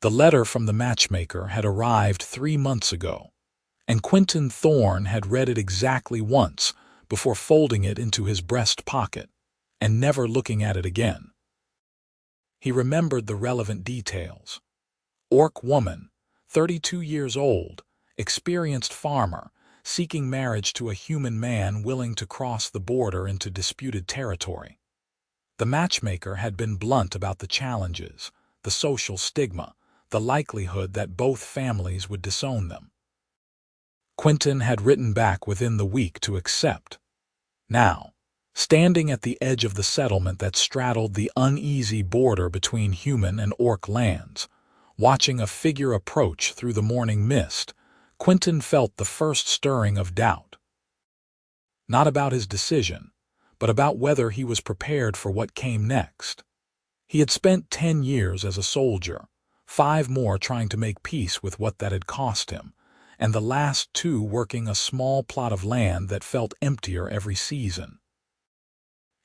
The letter from the matchmaker had arrived 3 months ago, and Quinton Thorne had read it exactly once before folding it into his breast pocket and never looking at it again. He remembered the relevant details. Orc woman, 32 years old, experienced farmer, seeking marriage to a human man willing to cross the border into disputed territory. The matchmaker had been blunt about the challenges, the social stigma, the likelihood that both families would disown them. Quinton had written back within the week to accept. Now, standing at the edge of the settlement that straddled the uneasy border between human and orc lands, watching a figure approach through the morning mist, Quinton felt the first stirring of doubt. Not about his decision, but about whether he was prepared for what came next. He had spent 10 years as a soldier, 5 more trying to make peace with what that had cost him, and the last 2 working a small plot of land that felt emptier every season.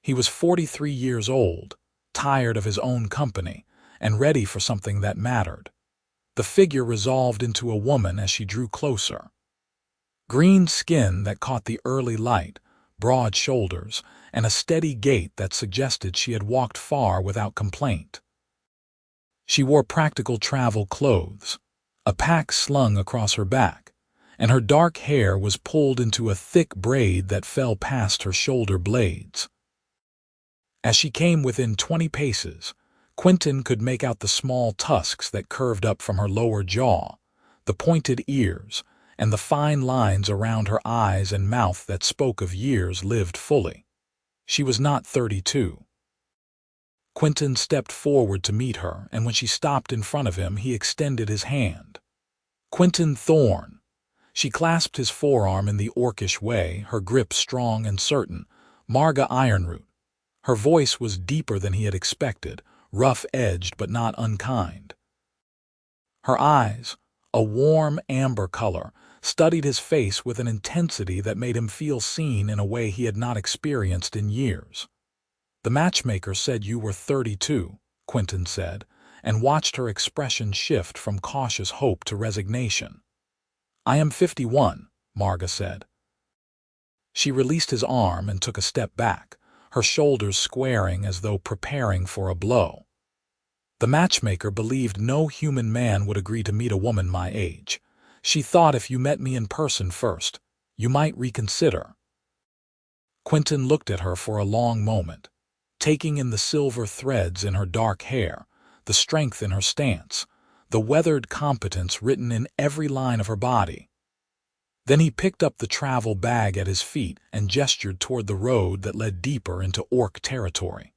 He was 43 years old, tired of his own company, and ready for something that mattered. The figure resolved into a woman as she drew closer. Green skin that caught the early light, broad shoulders, and a steady gait that suggested she had walked far without complaint. She wore practical travel clothes, a pack slung across her back, and her dark hair was pulled into a thick braid that fell past her shoulder blades. As she came within 20 paces, Quinton could make out the small tusks that curved up from her lower jaw, the pointed ears, and the fine lines around her eyes and mouth that spoke of years lived fully. She was not 32. Quinton stepped forward to meet her, and when she stopped in front of him, he extended his hand. Quinton Thorne. She clasped his forearm in the orcish way, her grip strong and certain. Marga Ironroot. Her voice was deeper than he had expected, rough-edged but not unkind. Her eyes, a warm amber color, studied his face with an intensity that made him feel seen in a way he had not experienced in years. "The matchmaker said you were 32, Quinton said, and watched her expression shift from cautious hope to resignation. "I am 51, Marga said. She released his arm and took a step back, her shoulders squaring as though preparing for a blow. The matchmaker believed no human man would agree to meet a woman my age. She thought if you met me in person first, you might reconsider. Quinton looked at her for a long moment, taking in the silver threads in her dark hair, the strength in her stance, the weathered competence written in every line of her body. Then he picked up the travel bag at his feet and gestured toward the road that led deeper into orc territory.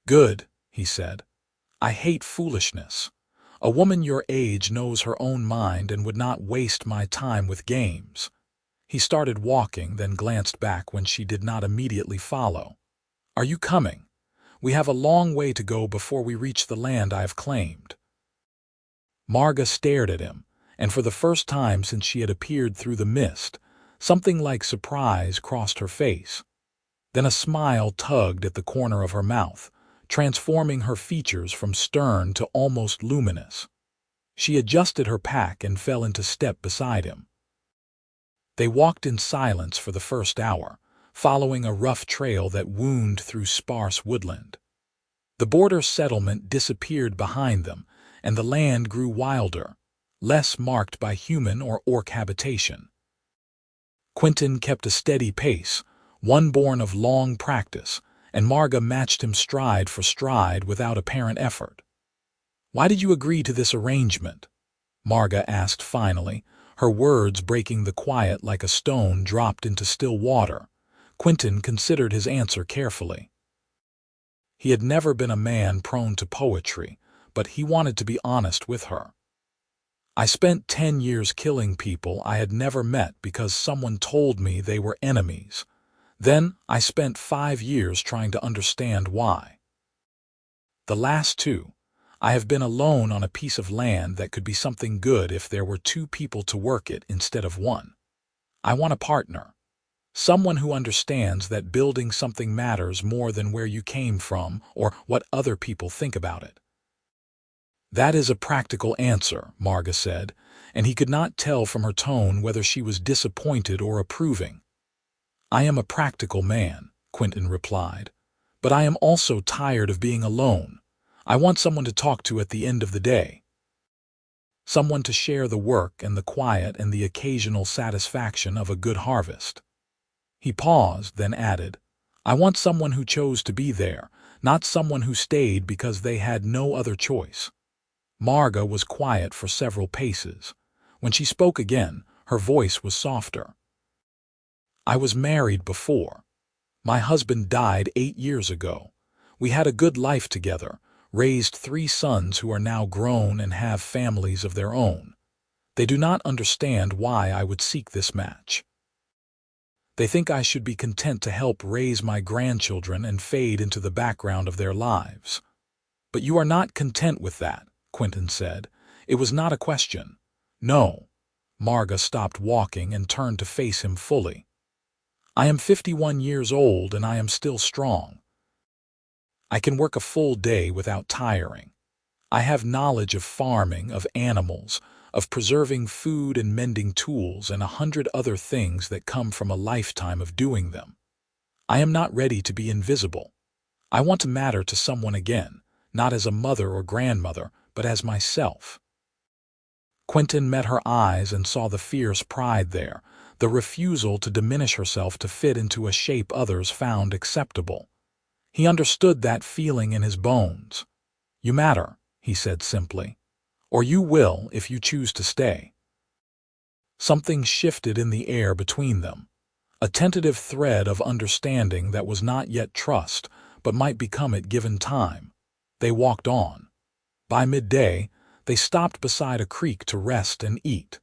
"Good," he said. "I hate foolishness. A woman your age knows her own mind and would not waste my time with games." He started walking, then glanced back when she did not immediately follow. "Are you coming? We have a long way to go before we reach the land I have claimed." Marga stared at him, and for the first time since she had appeared through the mist, something like surprise crossed her face. Then a smile tugged at the corner of her mouth, transforming her features from stern to almost luminous. She adjusted her pack and fell into step beside him. They walked in silence for the first hour, following a rough trail that wound through sparse woodland. The border settlement disappeared behind them, and the land grew wilder, less marked by human or orc habitation. Quinton kept a steady pace, one born of long practice, and Marga matched him stride for stride without apparent effort. "Why did you agree to this arrangement?" Marga asked finally, her words breaking the quiet like a stone dropped into still water. Quinton considered his answer carefully. He had never been a man prone to poetry, but he wanted to be honest with her. "I spent 10 years killing people I had never met because someone told me they were enemies. Then I spent 5 years trying to understand why. The last 2, I have been alone on a piece of land that could be something good if there were 2 people to work it instead of 1. I want a partner. Someone who understands that building something matters more than where you came from or what other people think about it." That is a practical answer, Marga said, and he could not tell from her tone whether she was disappointed or approving. I am a practical man, Quinton replied, but I am also tired of being alone. I want someone to talk to at the end of the day. Someone to share the work and the quiet and the occasional satisfaction of a good harvest. He paused, then added, I want someone who chose to be there, not someone who stayed because they had no other choice. Marga was quiet for several paces. When she spoke again, her voice was softer. I was married before. My husband died 8 years ago. We had a good life together, raised 3 sons who are now grown and have families of their own. They do not understand why I would seek this match. They think I should be content to help raise my grandchildren and fade into the background of their lives. But you are not content with that, Quinton said. It was not a question. No. Marga stopped walking and turned to face him fully. I am 51 years old and I am still strong. I can work a full day without tiring. I have knowledge of farming, of animals, of preserving food and mending tools and 100 other things that come from a lifetime of doing them. I am not ready to be invisible. I want to matter to someone again, not as a mother or grandmother, but as myself. Quinton met her eyes and saw the fierce pride there, the refusal to diminish herself to fit into a shape others found acceptable. He understood that feeling in his bones. You matter, he said simply. Or you will if you choose to stay. Something shifted in the air between them, a tentative thread of understanding that was not yet trust, but might become it given time. They walked on. By midday, they stopped beside a creek to rest and eat.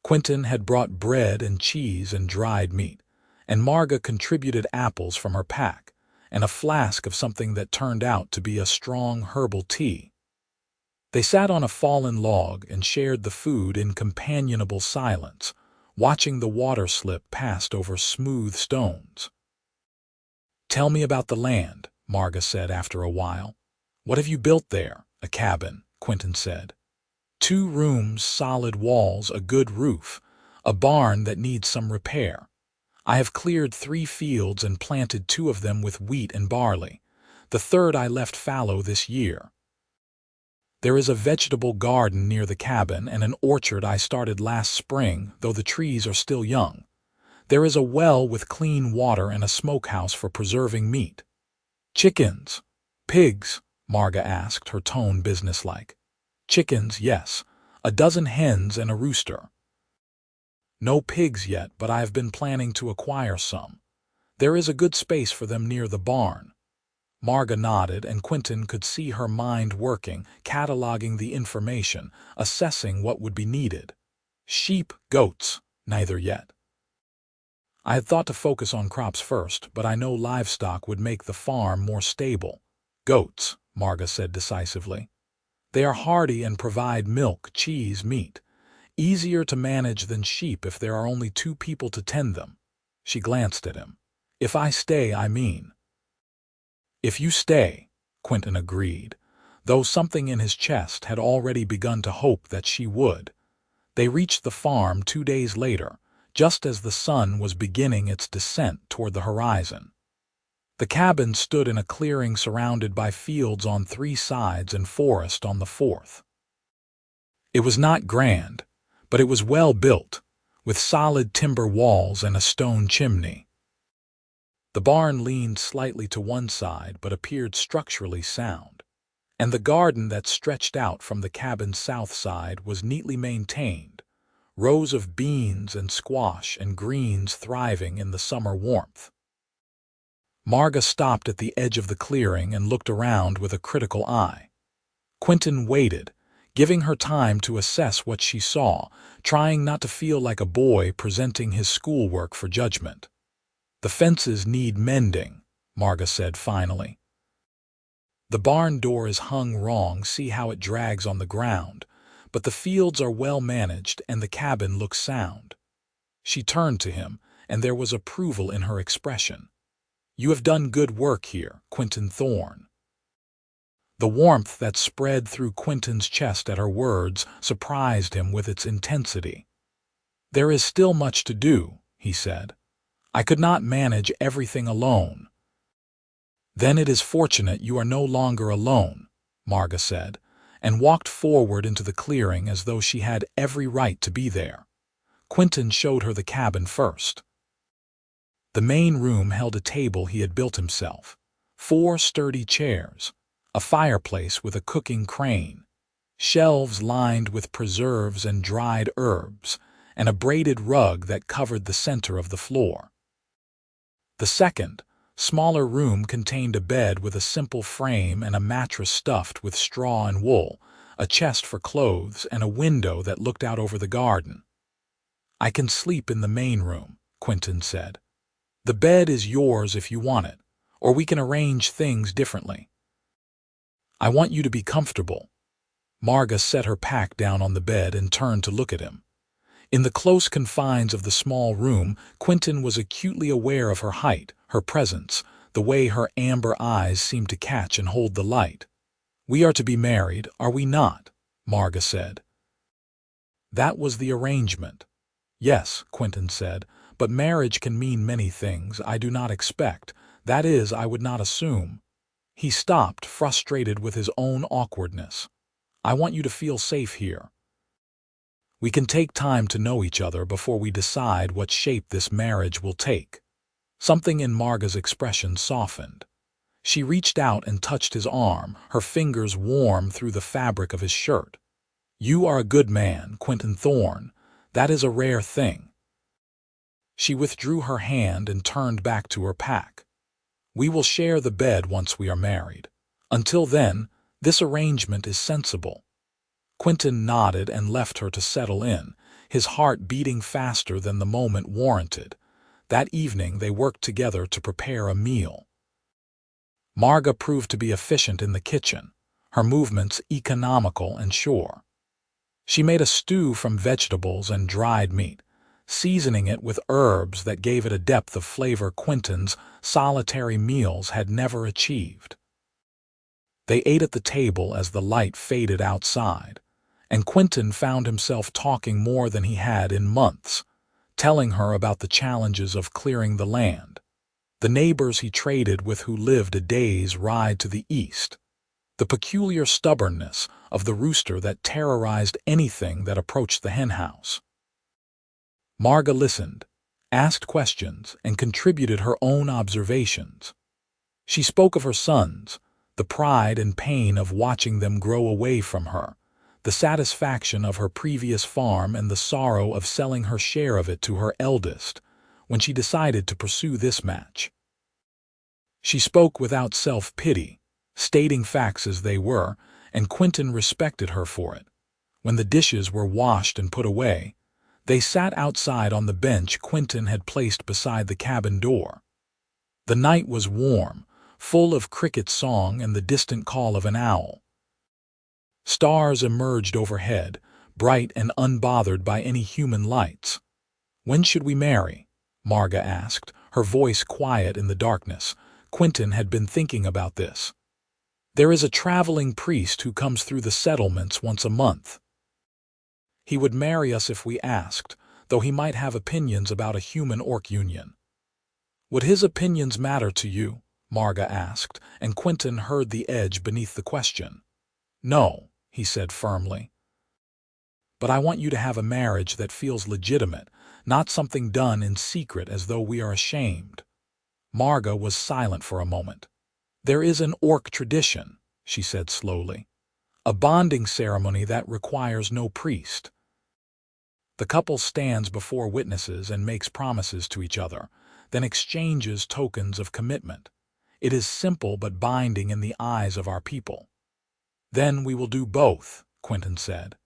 Quinton had brought bread and cheese and dried meat, and Marga contributed apples from her pack, and a flask of something that turned out to be a strong herbal tea. They sat on a fallen log and shared the food in companionable silence, watching the water slip past over smooth stones. Tell me about the land, Marga said after a while. What have you built there? A cabin, Quinton said. 2 rooms, solid walls, a good roof, a barn that needs some repair. I have cleared 3 fields and planted 2 of them with wheat and barley. The 3rd I left fallow this year. There is a vegetable garden near the cabin and an orchard I started last spring, though the trees are still young. There is a well with clean water and a smokehouse for preserving meat. Chickens? Pigs? Marga asked, her tone businesslike. Chickens, yes. A dozen hens and a rooster. No pigs yet, but I have been planning to acquire some. There is a good space for them near the barn. Marga nodded, and Quinton could see her mind working, cataloging the information, assessing what would be needed. Sheep, goats, neither yet. I had thought to focus on crops first, but I know livestock would make the farm more stable. Goats, Marga said decisively. They are hardy and provide milk, cheese, meat. Easier to manage than sheep if there are only 2 people to tend them. She glanced at him. If I stay, I mean. If you stay, Quinton agreed, though something in his chest had already begun to hope that she would. They reached the farm 2 days later, just as the sun was beginning its descent toward the horizon. The cabin stood in a clearing surrounded by fields on 3 sides and forest on the 4th. It was not grand, but it was well built, with solid timber walls and a stone chimney. The barn leaned slightly to one side but appeared structurally sound, and the garden that stretched out from the cabin's south side was neatly maintained, rows of beans and squash and greens thriving in the summer warmth. Marga stopped at the edge of the clearing and looked around with a critical eye. Quinton waited, giving her time to assess what she saw, trying not to feel like a boy presenting his schoolwork for judgment. The fences need mending, Marga said finally. The barn door is hung wrong, see how it drags on the ground, but the fields are well managed and the cabin looks sound. She turned to him, and there was approval in her expression. You have done good work here, Quinton Thorne. The warmth that spread through Quinton's chest at her words surprised him with its intensity. "There is still much to do," he said. "I could not manage everything alone." "Then it is fortunate you are no longer alone," Marga said, and walked forward into the clearing as though she had every right to be there. Quinton showed her the cabin first. The main room held a table he had built himself, 4 sturdy chairs, a fireplace with a cooking crane, shelves lined with preserves and dried herbs, and a braided rug that covered the center of the floor. The second, smaller room contained a bed with a simple frame and a mattress stuffed with straw and wool, a chest for clothes, and a window that looked out over the garden. "I can sleep in the main room," Quinton said. "The bed is yours if you want it, or we can arrange things differently." "I want you to be comfortable." Marga set her pack down on the bed and turned to look at him. In the close confines of the small room, Quinton was acutely aware of her height, her presence, the way her amber eyes seemed to catch and hold the light. "We are to be married, are we not?" Marga said. "That was the arrangement." "Yes," Quinton said, "but marriage can mean many things I do not expect. That is, I would not assume." He stopped, frustrated with his own awkwardness. "I want you to feel safe here. We can take time to know each other before we decide what shape this marriage will take." Something in Marga's expression softened. She reached out and touched his arm, her fingers warm through the fabric of his shirt. "You are a good man, Quinton Thorne. That is a rare thing." She withdrew her hand and turned back to her pack. "We will share the bed once we are married. Until then, this arrangement is sensible." Quinton nodded and left her to settle in, his heart beating faster than the moment warranted. That evening they worked together to prepare a meal. Marga proved to be efficient in the kitchen, her movements economical and sure. She made a stew from vegetables and dried meat, seasoning it with herbs that gave it a depth of flavor Quinton's solitary meals had never achieved. They ate at the table as the light faded outside, and Quinton found himself talking more than he had in months, telling her about the challenges of clearing the land, the neighbors he traded with who lived a day's ride to the east, the peculiar stubbornness of the rooster that terrorized anything that approached the henhouse. Marga listened, asked questions, and contributed her own observations. She spoke of her sons, the pride and pain of watching them grow away from her, the satisfaction of her previous farm and the sorrow of selling her share of it to her eldest when she decided to pursue this match. She spoke without self-pity, stating facts as they were, and Quinton respected her for it. When the dishes were washed and put away, they sat outside on the bench Quinton had placed beside the cabin door. The night was warm, full of cricket song and the distant call of an owl. Stars emerged overhead, bright and unbothered by any human lights. "When should we marry?" Marga asked, her voice quiet in the darkness. Quinton had been thinking about this. "There is a traveling priest who comes through the settlements once a month. He would marry us if we asked, though he might have opinions about a human-orc union." "Would his opinions matter to you?" Marga asked, and Quinton heard the edge beneath the question. "No," he said firmly. "But I want you to have a marriage that feels legitimate, not something done in secret as though we are ashamed." Marga was silent for a moment. "There is an orc tradition," she said slowly. "A bonding ceremony that requires no priest. The couple stands before witnesses and makes promises to each other, then exchanges tokens of commitment. It is simple but binding in the eyes of our people." "Then we will do both," Quinton said.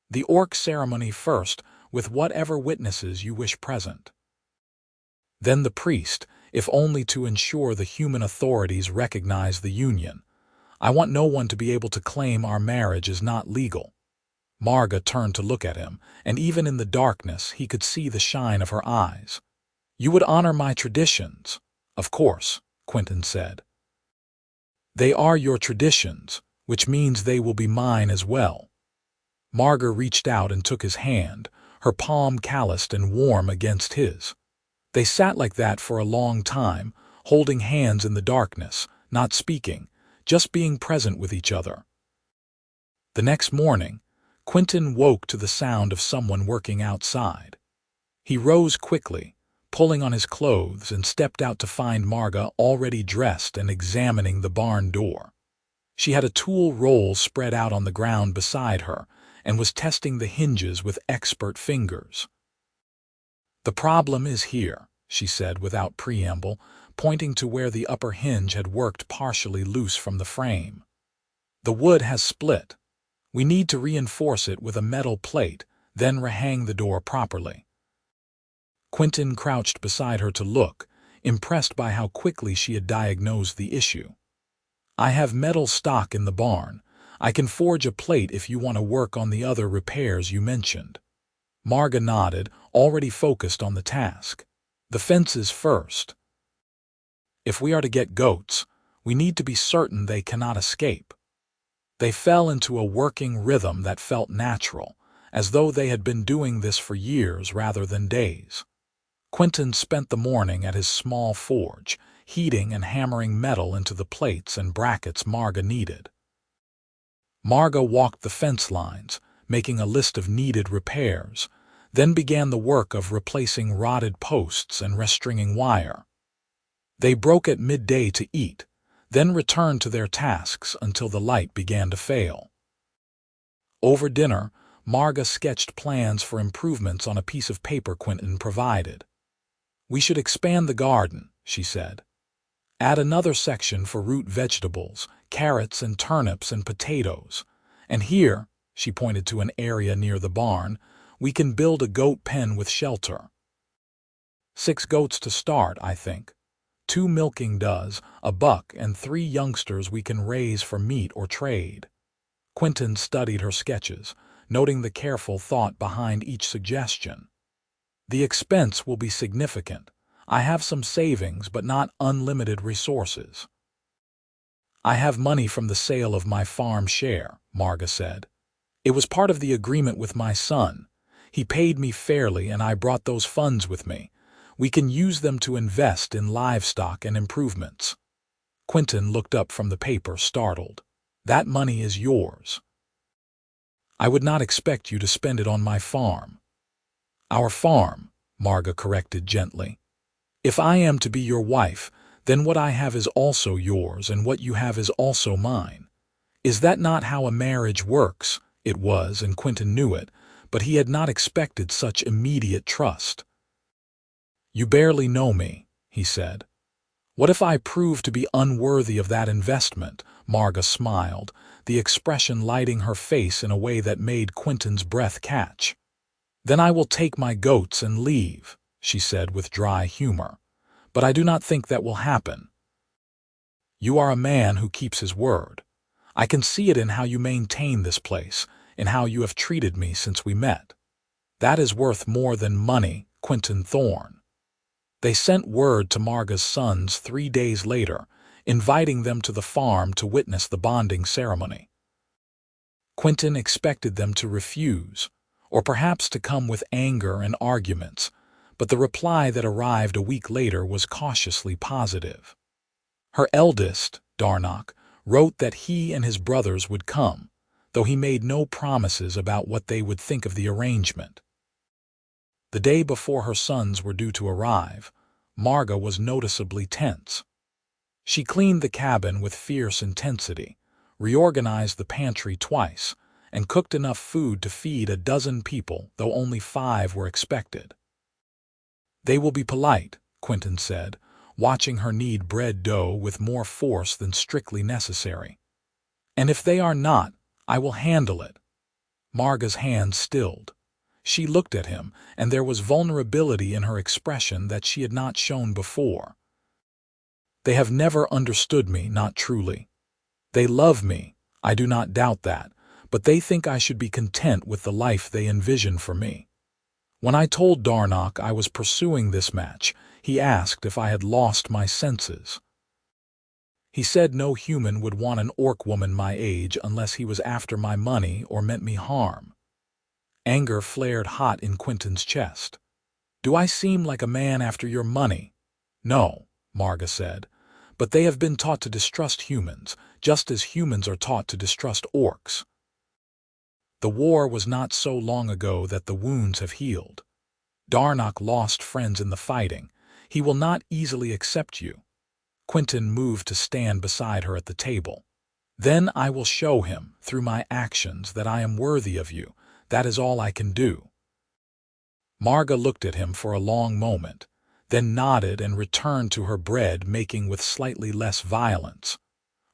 "The orc ceremony first, with whatever witnesses you wish present. Then the priest, if only to ensure the human authorities recognize the union. I want no one to be able to claim our marriage is not legal." Marga turned to look at him, and even in the darkness he could see the shine of her eyes. "You would honor my traditions?" "Of course," Quinton said. "They are your traditions," which means they will be mine as well. Marga reached out and took his hand, her palm calloused and warm against his. They sat like that for a long time, holding hands in the darkness, not speaking, just being present with each other. The next morning, Quinton woke to the sound of someone working outside. He rose quickly, pulling on his clothes, and stepped out to find Marga already dressed and examining the barn door. She had a tool roll spread out on the ground beside her and was testing the hinges with expert fingers. "The problem is here," she said without preamble, pointing to where the upper hinge had worked partially loose from the frame. "The wood has split. We need to reinforce it with a metal plate, then rehang the door properly." Quinton crouched beside her to look, impressed by how quickly she had diagnosed the issue. "I have metal stock in the barn. I can forge a plate if you want to work on the other repairs you mentioned." Marga nodded, already focused on the task. "The fences first. If we are to get goats, we need to be certain they cannot escape." They fell into a working rhythm that felt natural, as though they had been doing this for years rather than days. Quinton spent the morning at his small forge, heating and hammering metal into the plates and brackets Marga needed. Marga walked the fence lines, making a list of needed repairs, then began the work of replacing rotted posts and restringing wire. They broke at midday to eat, then returned to their tasks until the light began to fail. Over dinner, Marga sketched plans for improvements on a piece of paper Quinton provided. "We should expand the garden," she said. "Add another section for root vegetables, carrots and turnips and potatoes. And here," she pointed to an area near the barn, "we can build a goat pen with shelter. 6 goats to start, I think. 2 milking does, a buck, and 3 youngsters we can raise for meat or trade." Quinton studied her sketches, noting the careful thought behind each suggestion. "The expense will be significant. I have some savings but not unlimited resources." "I have money from the sale of my farm share," Marga said. "It was part of the agreement with my son. He paid me fairly and I brought those funds with me. We can use them to invest in livestock and improvements." Quinton looked up from the paper, startled. "That money is yours." "I would not expect you to spend it on my farm." "Our farm," Marga corrected gently. "If I am to be your wife, then what I have is also yours and what you have is also mine. Is that not how a marriage works?" It was, and Quinton knew it, but he had not expected such immediate trust. "You barely know me," he said. "What if I prove to be unworthy of that investment?" Marga smiled, the expression lighting her face in a way that made Quinton's breath catch. "Then I will take my goats and leave," she said with dry humor. "But I do not think that will happen. You are a man who keeps his word. I can see it in how you maintain this place, in how you have treated me since we met. That is worth more than money, Quinton Thorne." They sent word to Marga's sons 3 days later, inviting them to the farm to witness the bonding ceremony. Quinton expected them to refuse, or perhaps to come with anger and arguments, but the reply that arrived a week later was cautiously positive. Her eldest, Darnock, wrote that he and his brothers would come, though he made no promises about what they would think of the arrangement. The day before her sons were due to arrive, Marga was noticeably tense. She cleaned the cabin with fierce intensity, reorganized the pantry twice, and cooked enough food to feed a dozen people, though only 5 were expected. "They will be polite," Quinton said, watching her knead bread dough with more force than strictly necessary. "And if they are not, I will handle it." Marga's hand stilled. She looked at him, and there was vulnerability in her expression that she had not shown before. "They have never understood me, not truly. They love me, I do not doubt that, but they think I should be content with the life they envision for me. When I told Darnock I was pursuing this match, he asked if I had lost my senses. He said no human would want an orc woman my age unless he was after my money or meant me harm. Anger flared hot in Quinton's chest. Do I seem like a man after your money? No, Marga said, but they have been taught to distrust humans, just as humans are taught to distrust orcs. The war was not so long ago that the wounds have healed. Darnock lost friends in the fighting. He will not easily accept you. Quinton moved to stand beside her at the table. Then I will show him, through my actions, that I am worthy of you. That is all I can do. Marga looked at him for a long moment, then nodded and returned to her bread making with slightly less violence.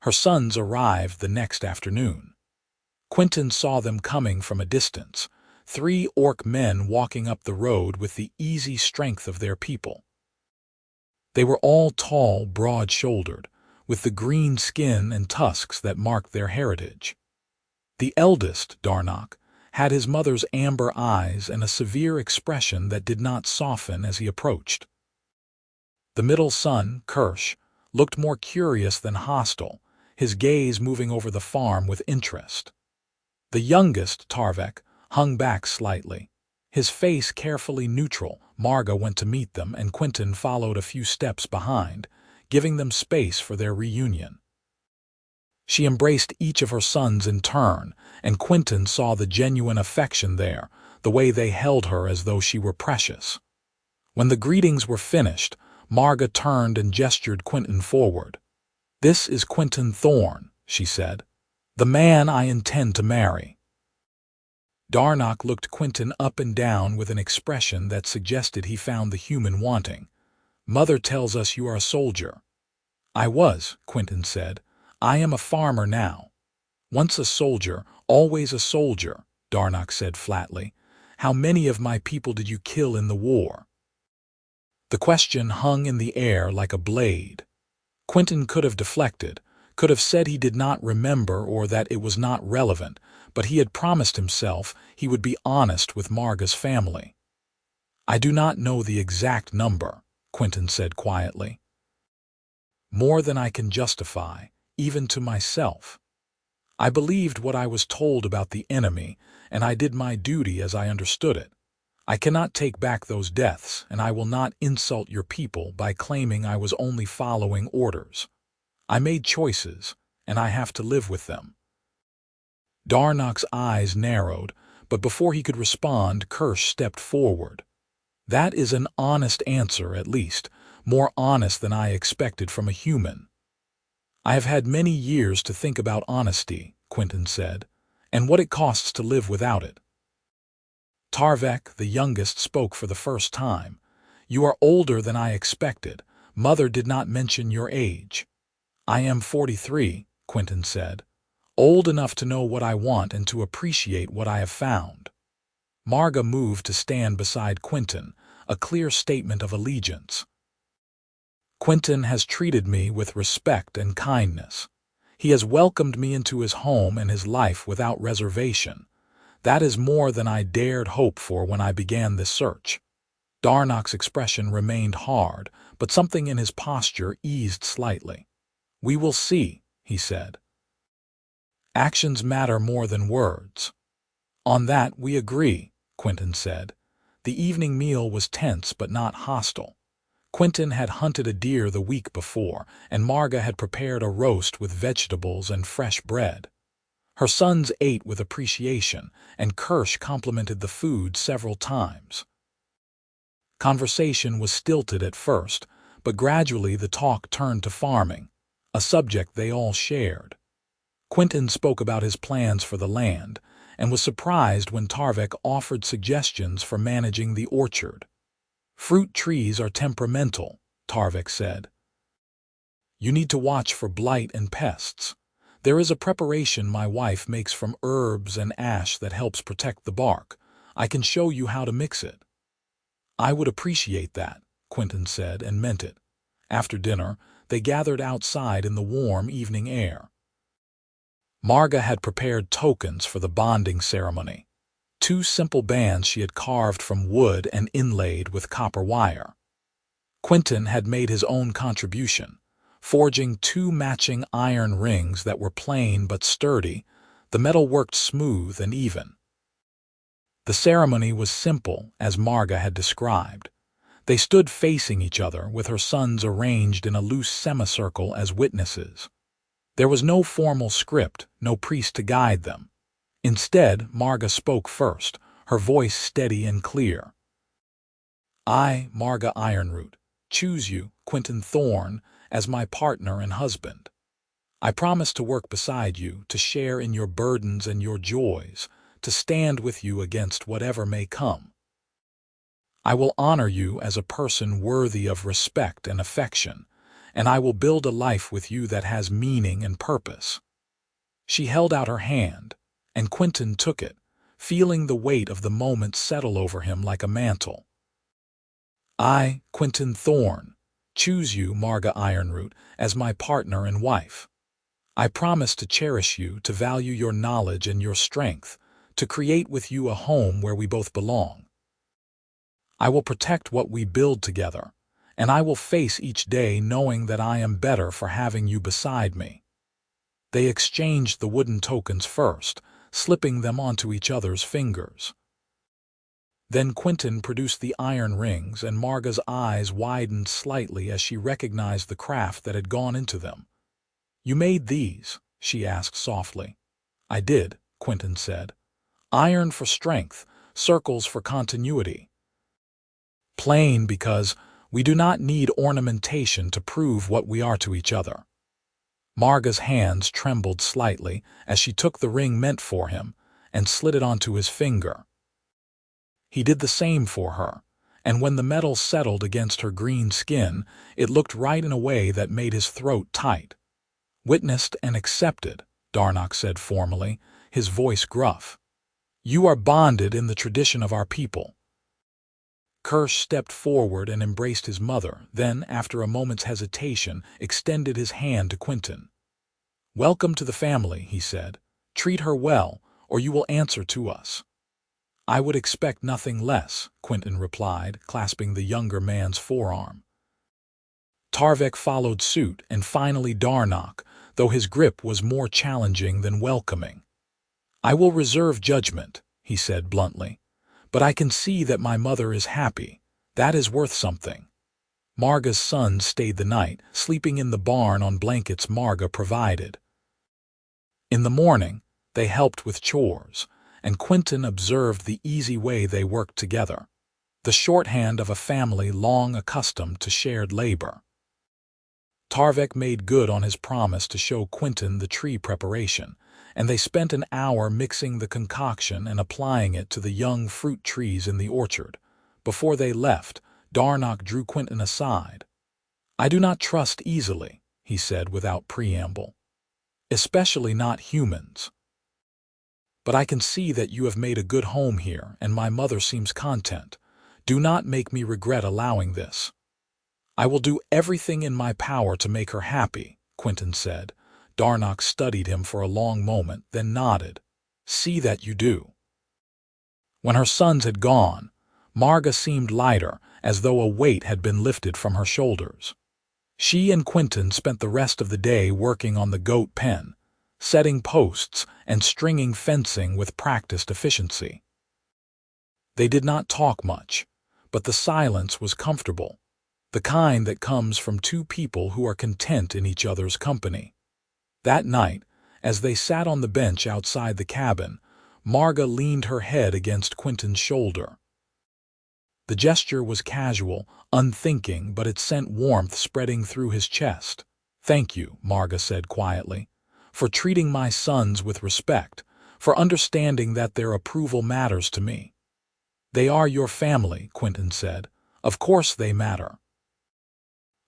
Her sons arrived the next afternoon. Quinton saw them coming from a distance, 3 orc men walking up the road with the easy strength of their people. They were all tall, broad-shouldered, with the green skin and tusks that marked their heritage. The eldest, Darnock, had his mother's amber eyes and a severe expression that did not soften as he approached. The middle son, Kirsch, looked more curious than hostile, his gaze moving over the farm with interest. The youngest, Tarvek, hung back slightly, his face carefully neutral. Marga went to meet them, and Quinton followed a few steps behind, giving them space for their reunion. She embraced each of her sons in turn, and Quinton saw the genuine affection there, the way they held her as though she were precious. When the greetings were finished, Marga turned and gestured Quinton forward. "This is Quinton Thorne," she said, "the man I intend to marry." Darnock looked Quinton up and down with an expression that suggested he found the human wanting. "Mother tells us you are a soldier." "I was," Quinton said. "I am a farmer now." "Once a soldier, always a soldier," Darnock said flatly. "How many of my people did you kill in the war?" The question hung in the air like a blade. Quinton could have deflected, could have said he did not remember or that it was not relevant, but he had promised himself he would be honest with Marga's family. "I do not know the exact number," Quinton said quietly. "More than I can justify, even to myself. I believed what I was told about the enemy, and I did my duty as I understood it. I cannot take back those deaths, and I will not insult your people by claiming I was only following orders. I made choices, and I have to live with them." Darnock's eyes narrowed, but before he could respond, Kirsch stepped forward. "That is an honest answer, at least, more honest than I expected from a human." "I have had many years to think about honesty," Quinton said, "and what it costs to live without it." Tarvek, the youngest, spoke for the first time. "You are older than I expected. Mother did not mention your age." "I am 43, Quinton said. "Old enough to know what I want and to appreciate what I have found." Marga moved to stand beside Quinton, a clear statement of allegiance. "Quinton has treated me with respect and kindness. He has welcomed me into his home and his life without reservation. That is more than I dared hope for when I began this search." Darnock's expression remained hard, but something in his posture eased slightly. "We will see," he said. "Actions matter more than words." "On that we agree," Quinton said. The evening meal was tense but not hostile. Quinton had hunted a deer the week before, and Marga had prepared a roast with vegetables and fresh bread. Her sons ate with appreciation, and Kirsch complimented the food several times. Conversation was stilted at first, but gradually the talk turned to farming, a subject they all shared. Quinton spoke about his plans for the land, and was surprised when Tarvek offered suggestions for managing the orchard. "Fruit trees are temperamental," Tarvek said. "You need to watch for blight and pests. There is a preparation my wife makes from herbs and ash that helps protect the bark. I can show you how to mix it." "I would appreciate that," Quinton said, and meant it. After dinner, they gathered outside in the warm evening air. Marga had prepared tokens for the bonding ceremony. 2 simple bands she had carved from wood and inlaid with copper wire. Quinton had made his own contribution, forging 2 matching iron rings that were plain but sturdy. The metal worked smooth and even. The ceremony was simple, as Marga had described. They stood facing each other, with her sons arranged in a loose semicircle as witnesses. There was no formal script, no priest to guide them. Instead, Marga spoke first, her voice steady and clear. "I, Marga Ironroot, choose you, Quinton Thorne, as my partner and husband. I promise to work beside you, to share in your burdens and your joys, to stand with you against whatever may come. I will honor you as a person worthy of respect and affection, and I will build a life with you that has meaning and purpose." She held out her hand, and Quinton took it, feeling the weight of the moment settle over him like a mantle. "I, Quinton Thorne, choose you, Marga Ironroot, as my partner and wife. I promise to cherish you, to value your knowledge and your strength, to create with you a home where we both belong. I will protect what we build together, and I will face each day knowing that I am better for having you beside me." They exchanged the wooden tokens first, slipping them onto each other's fingers. Then Quinton produced the iron rings, and Marga's eyes widened slightly as she recognized the craft that had gone into them. "You made these?" she asked softly. "I did," Quinton said. "Iron for strength, circles for continuity. Plain because we do not need ornamentation to prove what we are to each other." Marga's hands trembled slightly as she took the ring meant for him and slid it onto his finger. He did the same for her, and when the metal settled against her green skin, it looked right in a way that made his throat tight. "Witnessed and accepted," Darnock said formally, his voice gruff. "You are bonded in the tradition of our people." Kirsch stepped forward and embraced his mother, then, after a moment's hesitation, extended his hand to Quinton. "Welcome to the family," he said. "Treat her well, or you will answer to us." "I would expect nothing less," Quinton replied, clasping the younger man's forearm. Tarvek followed suit, and finally Darnock, though his grip was more challenging than welcoming. "I will reserve judgment," he said bluntly. "But I can see that my mother is happy. That is worth something." Marga's sons stayed the night, sleeping in the barn on blankets Marga provided. In the morning, they helped with chores, and Quinton observed the easy way they worked together, the shorthand of a family long accustomed to shared labor. Tarvek made good on his promise to show Quinton the tree preparation, and they spent an hour mixing the concoction and applying it to the young fruit trees in the orchard. Before they left, Darnock drew Quinton aside. "I do not trust easily," he said without preamble. "Especially not humans. But I can see that you have made a good home here, and my mother seems content. Do not make me regret allowing this." "I will do everything in my power to make her happy," Quinton said. Darnock studied him for a long moment, then nodded. "See that you do." When her sons had gone, Marga seemed lighter, as though a weight had been lifted from her shoulders. She and Quinton spent the rest of the day working on the goat pen, setting posts and stringing fencing with practiced efficiency. They did not talk much, but the silence was comfortable, the kind that comes from two people who are content in each other's company. That night, as they sat on the bench outside the cabin, Marga leaned her head against Quinton's shoulder. The gesture was casual, unthinking, but it sent warmth spreading through his chest. "Thank you," Marga said quietly, "for treating my sons with respect, for understanding that their approval matters to me." "They are your family," Quinton said. "Of course they matter."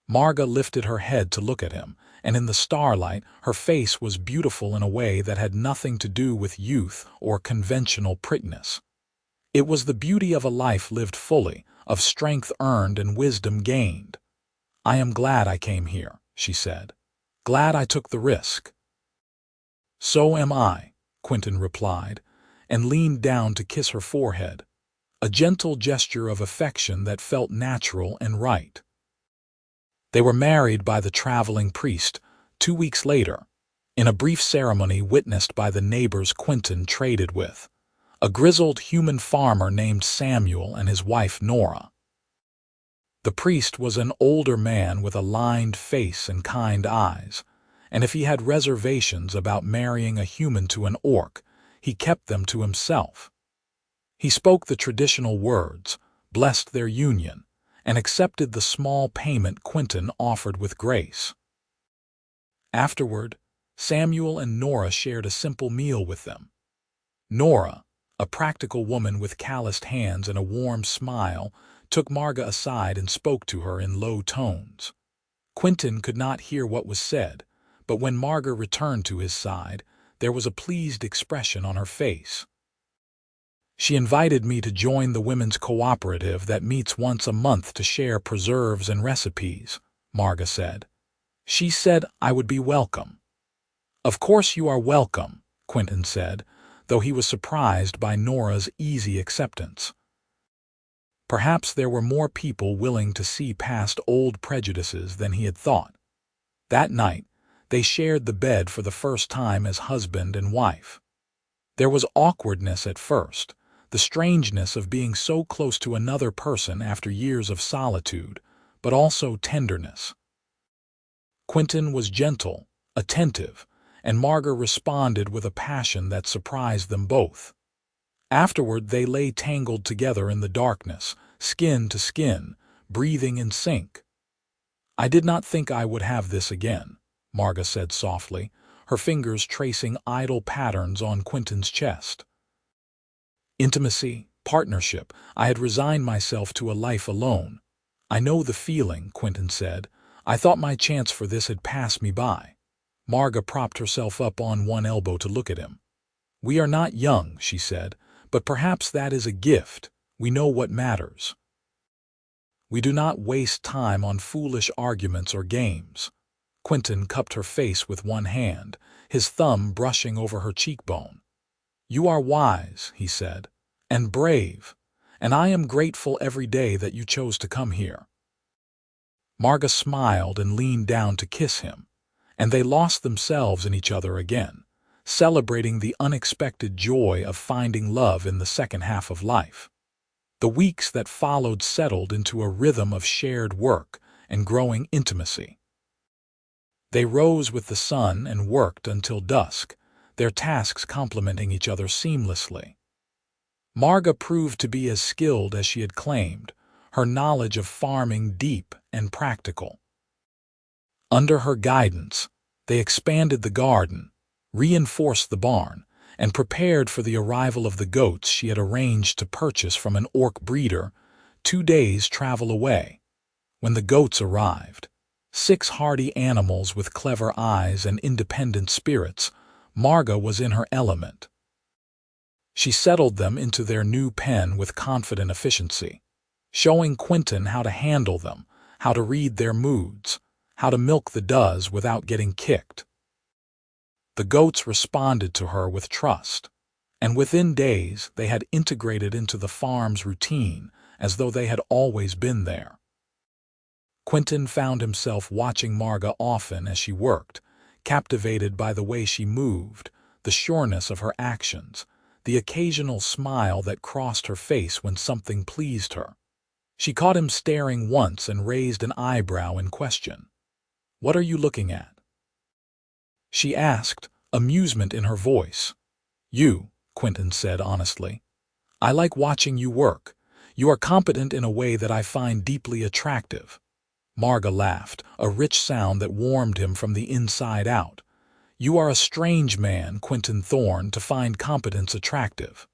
Marga lifted her head to look at him, and in the starlight her face was beautiful in a way that had nothing to do with youth or conventional prettiness. It was the beauty of a life lived fully, of strength earned and wisdom gained. "I am glad I came here," she said. "Glad I took the risk." "So am I," Quinton replied, and leaned down to kiss her forehead, a gentle gesture of affection that felt natural and right. They were married by the traveling priest 2 weeks later, in a brief ceremony witnessed by the neighbors Quinton traded with, a grizzled human farmer named Samuel and his wife Nora. The priest was an older man with a lined face and kind eyes, and if he had reservations about marrying a human to an orc, he kept them to himself. He spoke the traditional words, blessed their union, and accepted the small payment Quinton offered with grace. Afterward, Samuel and Nora shared a simple meal with them. Nora, a practical woman with calloused hands and a warm smile, took Marga aside and spoke to her in low tones. Quinton could not hear what was said, but when Marga returned to his side, there was a pleased expression on her face. She invited me to join the women's cooperative that meets once a month to share preserves and recipes, Marga said. She said I would be welcome. Of course you are welcome, Quinton said, though he was surprised by Nora's easy acceptance. Perhaps there were more people willing to see past old prejudices than he had thought. That night, they shared the bed for the first time as husband and wife. There was awkwardness at first, the strangeness of being so close to another person after years of solitude, but also tenderness. Quinton was gentle, attentive, and Marga responded with a passion that surprised them both. Afterward, they lay tangled together in the darkness, skin to skin, breathing in sync. I did not think I would have this again, Marga said softly, her fingers tracing idle patterns on Quinton's chest. Intimacy, partnership, I had resigned myself to a life alone. I know the feeling, Quinton said. I thought my chance for this had passed me by. Marga propped herself up on one elbow to look at him. We are not young, she said, but perhaps that is a gift. We know what matters. We do not waste time on foolish arguments or games. Quinton cupped her face with one hand, his thumb brushing over her cheekbone. You are wise, he said, and brave, and I am grateful every day that you chose to come here. Marga smiled and leaned down to kiss him, and they lost themselves in each other again, celebrating the unexpected joy of finding love in the second half of life. The weeks that followed settled into a rhythm of shared work and growing intimacy. They rose with the sun and worked until dusk, their tasks complementing each other seamlessly. Marga proved to be as skilled as she had claimed, her knowledge of farming deep and practical. Under her guidance, they expanded the garden, reinforced the barn, and prepared for the arrival of the goats she had arranged to purchase from an orc breeder 2 days' travel away. When the goats arrived, 6 hardy animals with clever eyes and independent spirits, Marga was in her element. She settled them into their new pen with confident efficiency, showing Quinton how to handle them, how to read their moods, how to milk the does without getting kicked. The goats responded to her with trust, and within days they had integrated into the farm's routine as though they had always been there. Quinton found himself watching Marga often as she worked, captivated by the way she moved, the sureness of her actions, the occasional smile that crossed her face when something pleased her. She caught him staring once and raised an eyebrow in question. "What are you looking at?" she asked, amusement in her voice. "You," Quinton said honestly. "I like watching you work. You are competent in a way that I find deeply attractive." Marga laughed, a rich sound that warmed him from the inside out. "You are a strange man, Quinton Thorne, to find competence attractive."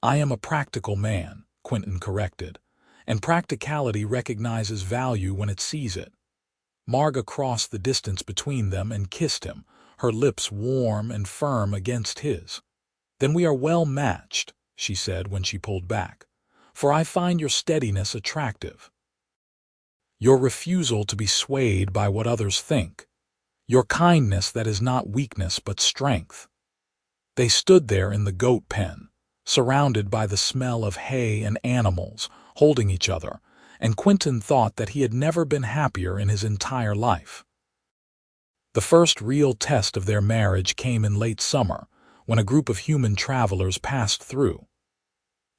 "I am a practical man," Quinton corrected, "and practicality recognizes value when it sees it." Marga crossed the distance between them and kissed him, her lips warm and firm against his. "Then we are well matched," she said when she pulled back, "for I find your steadiness attractive. Your refusal to be swayed by what others think. Your kindness that is not weakness but strength." They stood there in the goat pen, surrounded by the smell of hay and animals, holding each other, and Quinton thought that he had never been happier in his entire life. The first real test of their marriage came in late summer, when a group of human travelers passed through.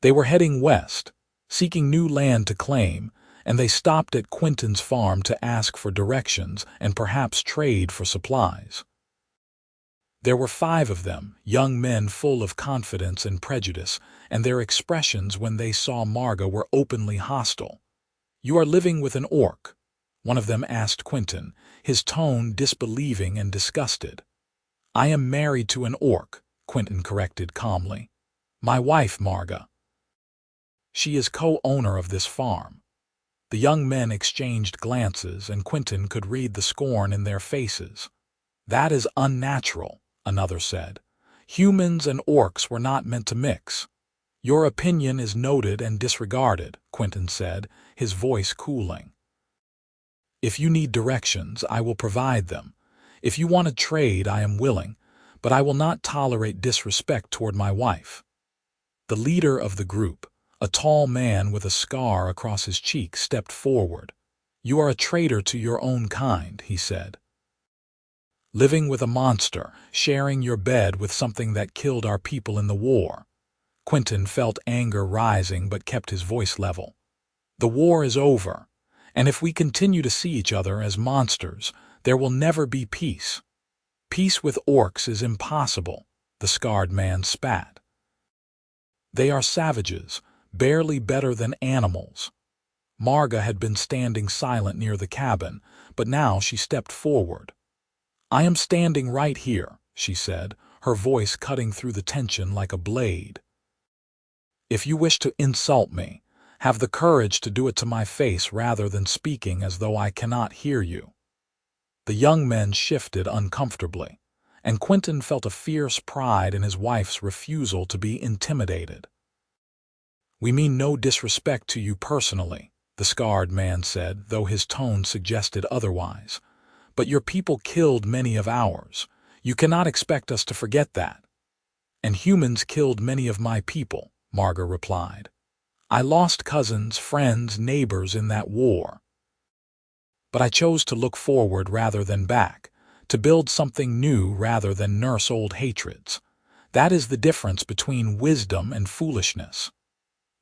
They were heading west, seeking new land to claim, and they stopped at Quinton's farm to ask for directions and perhaps trade for supplies. There were 5 of them, young men full of confidence and prejudice, and their expressions when they saw Marga were openly hostile. "You are living with an orc," one of them asked Quinton, his tone disbelieving and disgusted. "I am married to an orc," Quinton corrected calmly. "My wife, Marga. She is co-owner of this farm." The young men exchanged glances, and Quinton could read the scorn in their faces. "That is unnatural," another said. "Humans and orcs were not meant to mix." "Your opinion is noted and disregarded," Quinton said, his voice cooling. "If you need directions, I will provide them. If you want to trade, I am willing, but I will not tolerate disrespect toward my wife." The leader of the group, a tall man with a scar across his cheek, stepped forward. "You are a traitor to your own kind," he said. "Living with a monster, sharing your bed with something that killed our people in the war." Quinton felt anger rising but kept his voice level. "The war is over, and if we continue to see each other as monsters, there will never be peace. Peace with orcs is impossible," the scarred man spat. "They are savages, barely better than animals." Marga had been standing silent near the cabin, but now she stepped forward. "I am standing right here," she said, her voice cutting through the tension like a blade. "If you wish to insult me, have the courage to do it to my face rather than speaking as though I cannot hear you." The young men shifted uncomfortably, and Quinton felt a fierce pride in his wife's refusal to be intimidated. "We mean no disrespect to you personally," the scarred man said, though his tone suggested otherwise. "But your people killed many of ours. You cannot expect us to forget that." "And humans killed many of my people," Marga replied. "I lost cousins, friends, neighbors in that war. But I chose to look forward rather than back, to build something new rather than nurse old hatreds. That is the difference between wisdom and foolishness."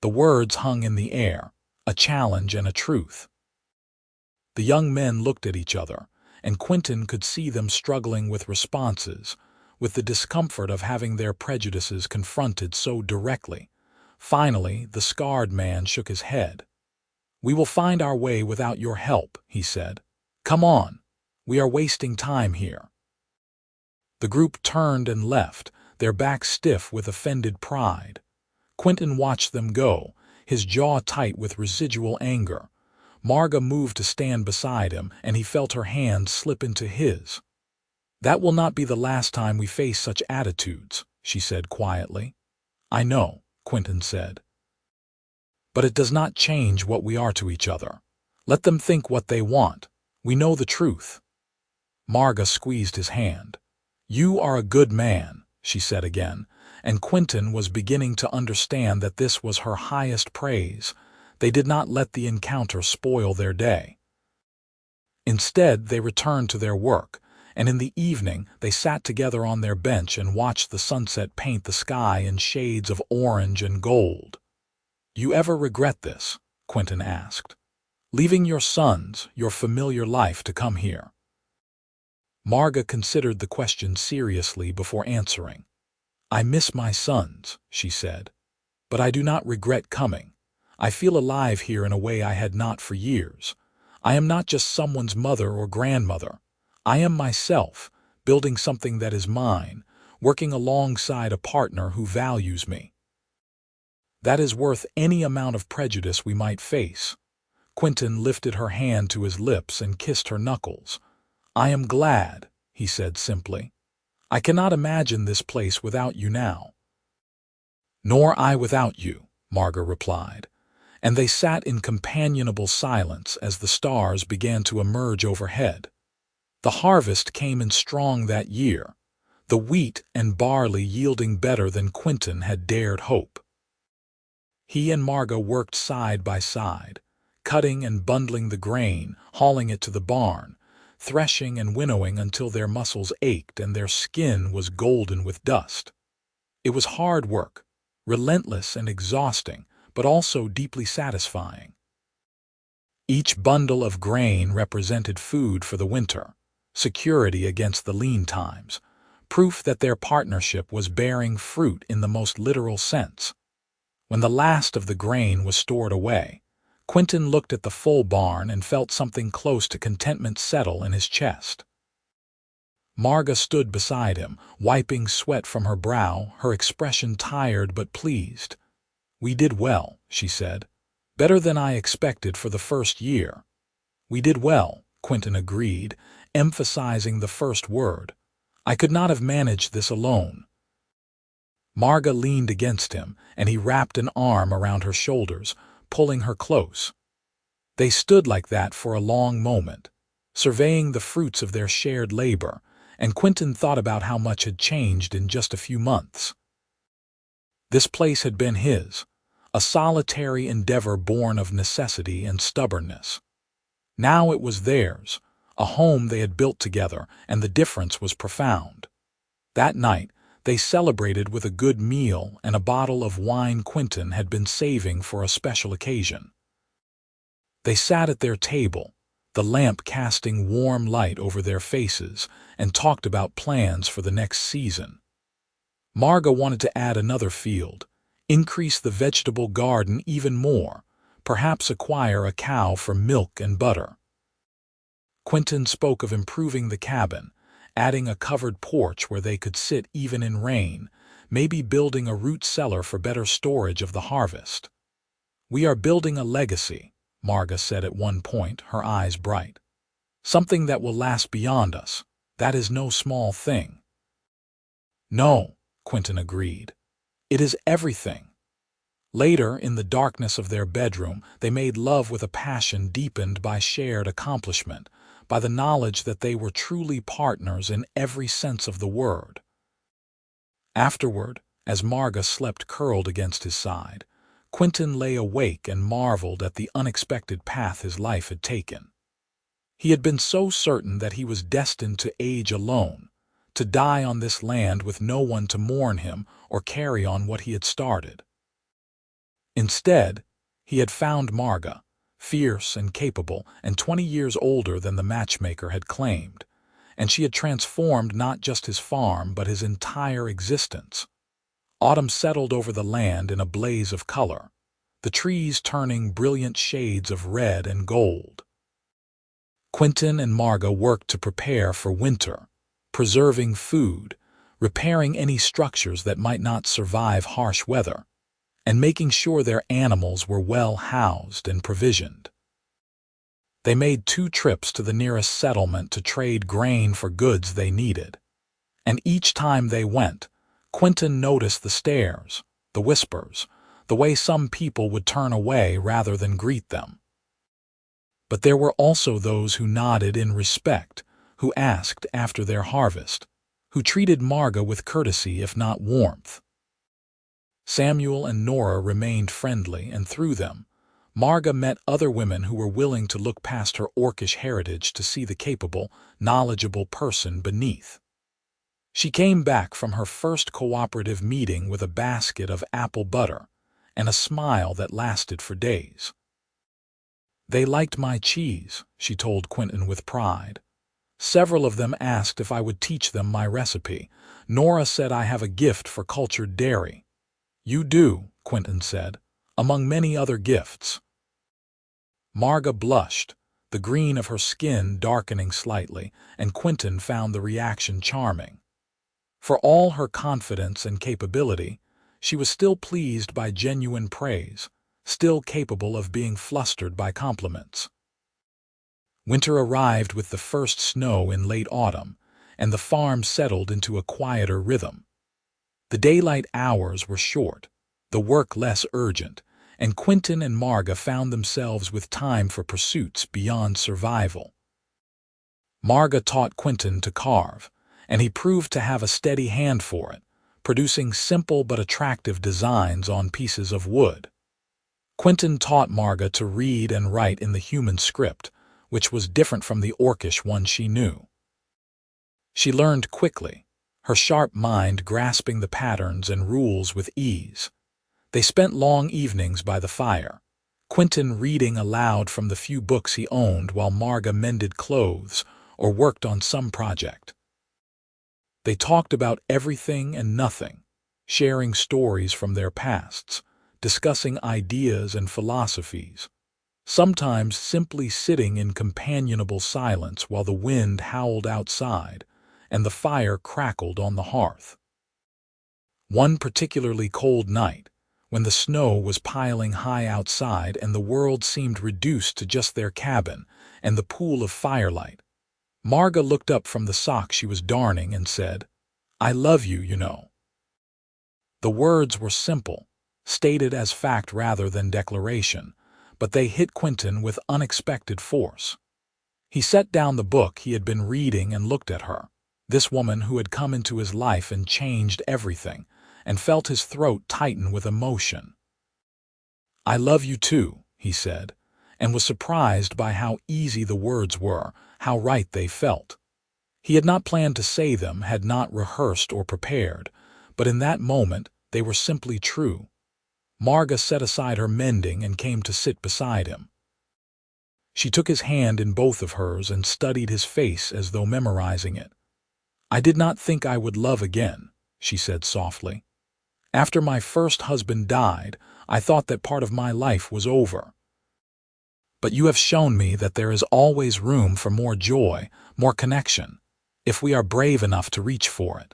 The words hung in the air, a challenge and a truth. The young men looked at each other, and Quinton could see them struggling with responses, with the discomfort of having their prejudices confronted so directly. Finally, the scarred man shook his head. "We will find our way without your help," he said. "Come on, we are wasting time here." The group turned and left, their backs stiff with offended pride. Quinton watched them go, his jaw tight with residual anger. Marga moved to stand beside him, and he felt her hand slip into his. "That will not be the last time we face such attitudes," she said quietly. "I know," Quinton said. "But it does not change what we are to each other. Let them think what they want. We know the truth." Marga squeezed his hand. "You are a good man," she said again, and Quinton was beginning to understand that this was her highest praise. They did not let the encounter spoil their day. Instead, they returned to their work, and in the evening they sat together on their bench and watched the sunset paint the sky in shades of orange and gold. "You ever regret this?" Quinton asked. "Leaving your sons, your familiar life to come here?" Marga considered the question seriously before answering. "I miss my sons," she said, "but I do not regret coming. I feel alive here in a way I had not for years. I am not just someone's mother or grandmother. I am myself, building something that is mine, working alongside a partner who values me. That is worth any amount of prejudice we might face." Quinton lifted her hand to his lips and kissed her knuckles. "I am glad," he said simply. "I cannot imagine this place without you now." "Nor I without you," Marga replied, and they sat in companionable silence as the stars began to emerge overhead. The harvest came in strong that year, the wheat and barley yielding better than Quinton had dared hope. He and Marga worked side by side, cutting and bundling the grain, hauling it to the barn, threshing and winnowing until their muscles ached and their skin was golden with dust. It was hard work, relentless and exhausting, but also deeply satisfying. Each bundle of grain represented food for the winter, security against the lean times, proof that their partnership was bearing fruit in the most literal sense. When the last of the grain was stored away, Quinton looked at the full barn and felt something close to contentment settle in his chest. Marga stood beside him, wiping sweat from her brow, her expression tired but pleased. "We did well," she said. "Better than I expected for the first year." "We did well," Quinton agreed, emphasizing the first word. "I could not have managed this alone." Marga leaned against him, and he wrapped an arm around her shoulders, pulling her close. They stood like that for a long moment, surveying the fruits of their shared labor, and Quinton thought about how much had changed in just a few months. This place had been his, a solitary endeavor born of necessity and stubbornness. Now it was theirs, a home they had built together, and the difference was profound. That night, they celebrated with a good meal and a bottle of wine Quinton had been saving for a special occasion. They sat at their table, the lamp casting warm light over their faces, and talked about plans for the next season. Marga wanted to add another field, increase the vegetable garden even more, perhaps acquire a cow for milk and butter. Quinton spoke of improving the cabin, adding a covered porch where they could sit even in rain, maybe building a root cellar for better storage of the harvest. "We are building a legacy," Marga said at one point, her eyes bright. "Something that will last beyond us. That is no small thing." "No," Quinton agreed. "It is everything." Later, in the darkness of their bedroom, they made love with a passion deepened by shared accomplishment, by the knowledge that they were truly partners in every sense of the word. Afterward, as Marga slept curled against his side, Quinton lay awake and marveled at the unexpected path his life had taken. He had been so certain that he was destined to age alone, to die on this land with no one to mourn him or carry on what he had started. Instead, he had found Marga, fierce and capable and 20 years older than the matchmaker had claimed, and she had transformed not just his farm but his entire existence. Autumn settled over the land in a blaze of color, the trees turning brilliant shades of red and gold. Quinton and Marga worked to prepare for winter, preserving food, repairing any structures that might not survive harsh weather, and making sure their animals were well housed and provisioned. They made 2 trips to the nearest settlement to trade grain for goods they needed. And each time they went, Quinton noticed the stares, the whispers, the way some people would turn away rather than greet them. But there were also those who nodded in respect, who asked after their harvest, who treated Marga with courtesy if not warmth. Samuel and Nora remained friendly, and through them, Marga met other women who were willing to look past her orcish heritage to see the capable, knowledgeable person beneath. She came back from her first cooperative meeting with a basket of apple butter and a smile that lasted for days. "They liked my cheese," she told Quinton with pride. "Several of them asked if I would teach them my recipe. Nora said I have a gift for cultured dairy." "You do," Quinton said, "among many other gifts." Marga blushed, the green of her skin darkening slightly, and Quinton found the reaction charming. For all her confidence and capability, she was still pleased by genuine praise, still capable of being flustered by compliments. Winter arrived with the first snow in late autumn, and the farm settled into a quieter rhythm. The daylight hours were short, the work less urgent, and Quinton and Marga found themselves with time for pursuits beyond survival. Marga taught Quinton to carve, and he proved to have a steady hand for it, producing simple but attractive designs on pieces of wood. Quinton taught Marga to read and write in the human script, which was different from the orcish one she knew. She learned quickly, her sharp mind grasping the patterns and rules with ease. They spent long evenings by the fire, Quinton reading aloud from the few books he owned while Marga mended clothes or worked on some project. They talked about everything and nothing, sharing stories from their pasts, discussing ideas and philosophies, sometimes simply sitting in companionable silence while the wind howled outside and the fire crackled on the hearth. One particularly cold night, when the snow was piling high outside and the world seemed reduced to just their cabin and the pool of firelight, Marga looked up from the sock she was darning and said, "I love you, you know." The words were simple, stated as fact rather than declaration, but they hit Quinton with unexpected force. He set down the book he had been reading and looked at her, this woman who had come into his life and changed everything, and felt his throat tighten with emotion. "I love you too," he said, and was surprised by how easy the words were, how right they felt. He had not planned to say them, had not rehearsed or prepared, but in that moment they were simply true. Marga set aside her mending and came to sit beside him. She took his hand in both of hers and studied his face as though memorizing it. "I did not think I would love again," she said softly. "After my first husband died, I thought that part of my life was over. But you have shown me that there is always room for more joy, more connection, if we are brave enough to reach for it."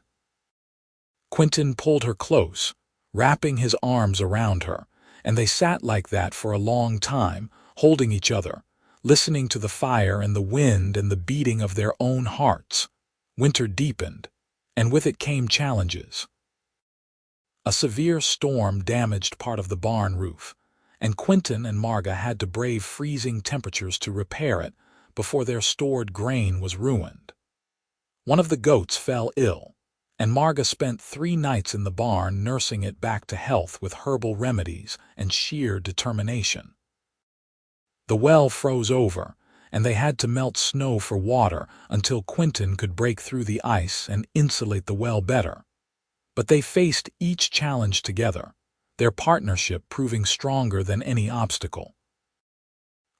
Quinton pulled her close, wrapping his arms around her, and they sat like that for a long time, holding each other, listening to the fire and the wind and the beating of their own hearts. Winter deepened, and with it came challenges. A severe storm damaged part of the barn roof, and Quinton and Marga had to brave freezing temperatures to repair it before their stored grain was ruined. One of the goats fell ill, and Marga spent 3 nights in the barn nursing it back to health with herbal remedies and sheer determination. The well froze over, and they had to melt snow for water until Quinton could break through the ice and insulate the well better. But they faced each challenge together, their partnership proving stronger than any obstacle.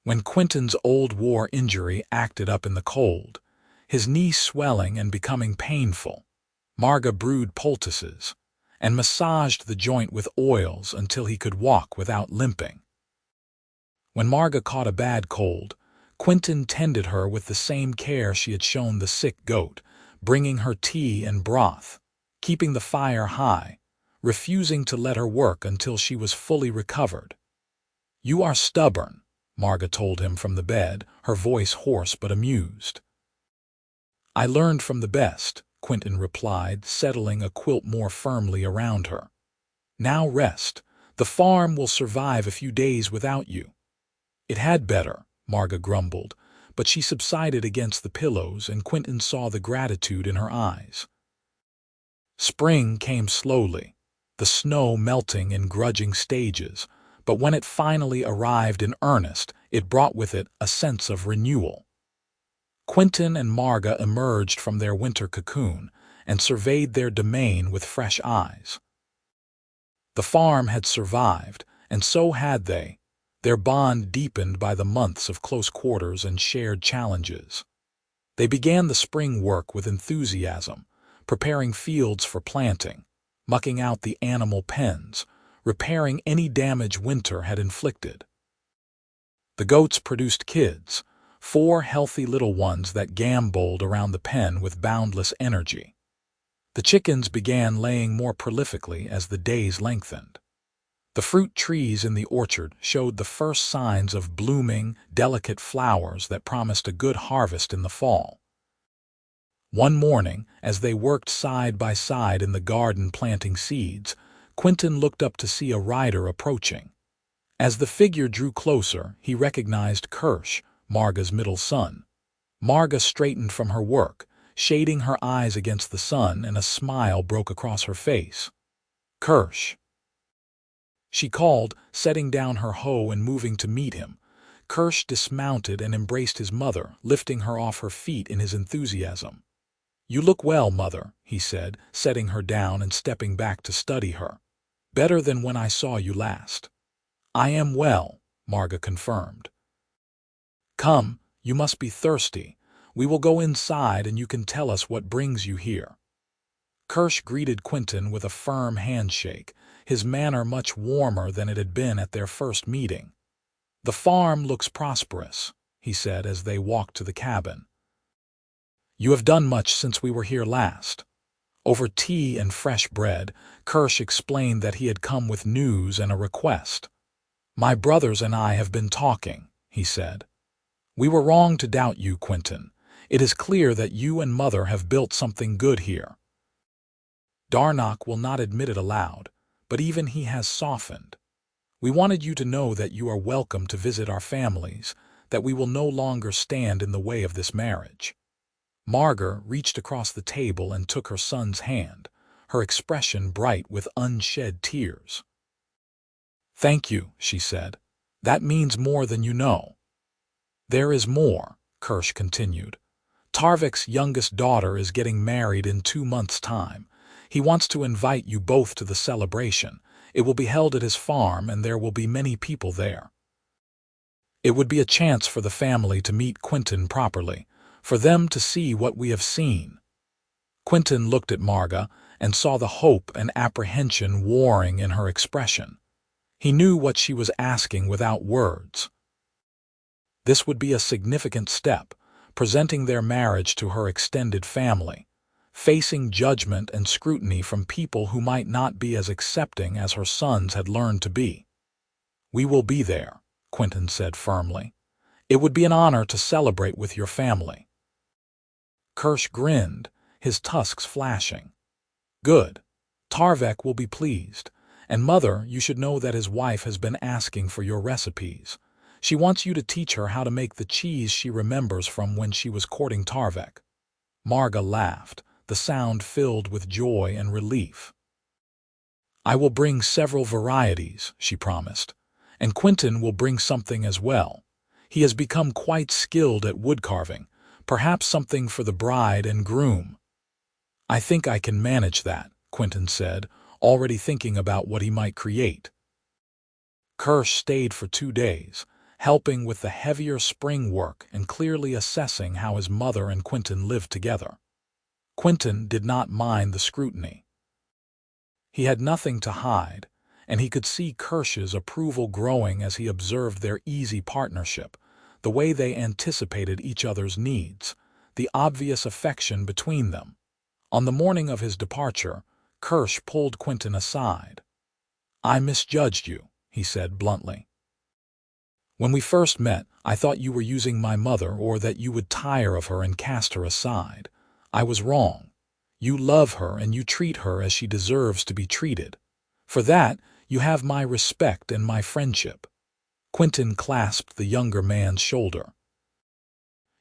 When Quinton's old war injury acted up in the cold, his knee swelling and becoming painful, Marga brewed poultices and massaged the joint with oils until he could walk without limping. When Marga caught a bad cold, Quinton tended her with the same care she had shown the sick goat, bringing her tea and broth, keeping the fire high, refusing to let her work until she was fully recovered. "You are stubborn," Marga told him from the bed, her voice hoarse but amused. "I learned from the best," Quinton replied, settling a quilt more firmly around her. "Now rest. The farm will survive a few days without you." "It had better," Marga grumbled, but she subsided against the pillows and Quinton saw the gratitude in her eyes. Spring came slowly, the snow melting in grudging stages, but when it finally arrived in earnest, it brought with it a sense of renewal. Quinton and Marga emerged from their winter cocoon and surveyed their domain with fresh eyes. The farm had survived, and so had they, their bond deepened by the months of close quarters and shared challenges. They began the spring work with enthusiasm, preparing fields for planting, mucking out the animal pens, repairing any damage winter had inflicted. The goats produced kids, 4 healthy little ones that gamboled around the pen with boundless energy. The chickens began laying more prolifically as the days lengthened. The fruit trees in the orchard showed the first signs of blooming, delicate flowers that promised a good harvest in the fall. One morning, as they worked side by side in the garden planting seeds, Quinton looked up to see a rider approaching. As the figure drew closer, he recognized Kirsch, Marga's middle son. Marga straightened from her work, shading her eyes against the sun, and a smile broke across her face. "Kirsch." she called, setting down her hoe and moving to meet him. Kirsch dismounted and embraced his mother, lifting her off her feet in his enthusiasm. "You look well, mother," he said, setting her down and stepping back to study her. "Better than when I saw you last." "I am well," Marga confirmed. "Come, you must be thirsty. We will go inside and you can tell us what brings you here." Kirsch greeted Quinton with a firm handshake, his manner much warmer than it had been at their first meeting. "The farm looks prosperous," he said as they walked to the cabin. "You have done much since we were here last." Over tea and fresh bread, Kirsch explained that he had come with news and a request. "My brothers and I have been talking," he said. "We were wrong to doubt you, Quinton. It is clear that you and Mother have built something good here." Darnock will not admit it aloud, but even he has softened. "We wanted you to know that you are welcome to visit our families, that we will no longer stand in the way of this marriage." Marga reached across the table and took her son's hand, her expression bright with unshed tears. "Thank you," she said. "That means more than you know." "There is more," Kirsch continued. "Tarvik's youngest daughter is getting married in 2 months' time. He wants to invite you both to the celebration. It will be held at his farm and there will be many people there. It would be a chance for the family to meet Quinton properly, for them to see what we have seen." Quinton looked at Marga and saw the hope and apprehension warring in her expression. He knew what she was asking without words. This would be a significant step, presenting their marriage to her extended family, facing judgment and scrutiny from people who might not be as accepting as her sons had learned to be. "We will be there," Quinton said firmly. "It would be an honor to celebrate with your family." Kirsch grinned, his tusks flashing. "Good. Tarvik will be pleased. And Mother, you should know that his wife has been asking for your recipes. She wants you to teach her how to make the cheese she remembers from when she was courting Tarvik." Marga laughed, the sound filled with joy and relief. "I will bring several varieties," she promised, "and Quinton will bring something as well. He has become quite skilled at wood carving, perhaps something for the bride and groom." "I think I can manage that," Quinton said, already thinking about what he might create. Kirsch stayed for 2 days, helping with the heavier spring work and clearly assessing how his mother and Quinton lived together. Quinton did not mind the scrutiny. He had nothing to hide, and he could see Kirsch's approval growing as he observed their easy partnership, the way they anticipated each other's needs, the obvious affection between them. On the morning of his departure, Kirsch pulled Quinton aside. "I misjudged you," he said bluntly. "When we first met, I thought you were using my mother or that you would tire of her and cast her aside. I was wrong. You love her and you treat her as she deserves to be treated. For that, you have my respect and my friendship." Quinton clasped the younger man's shoulder.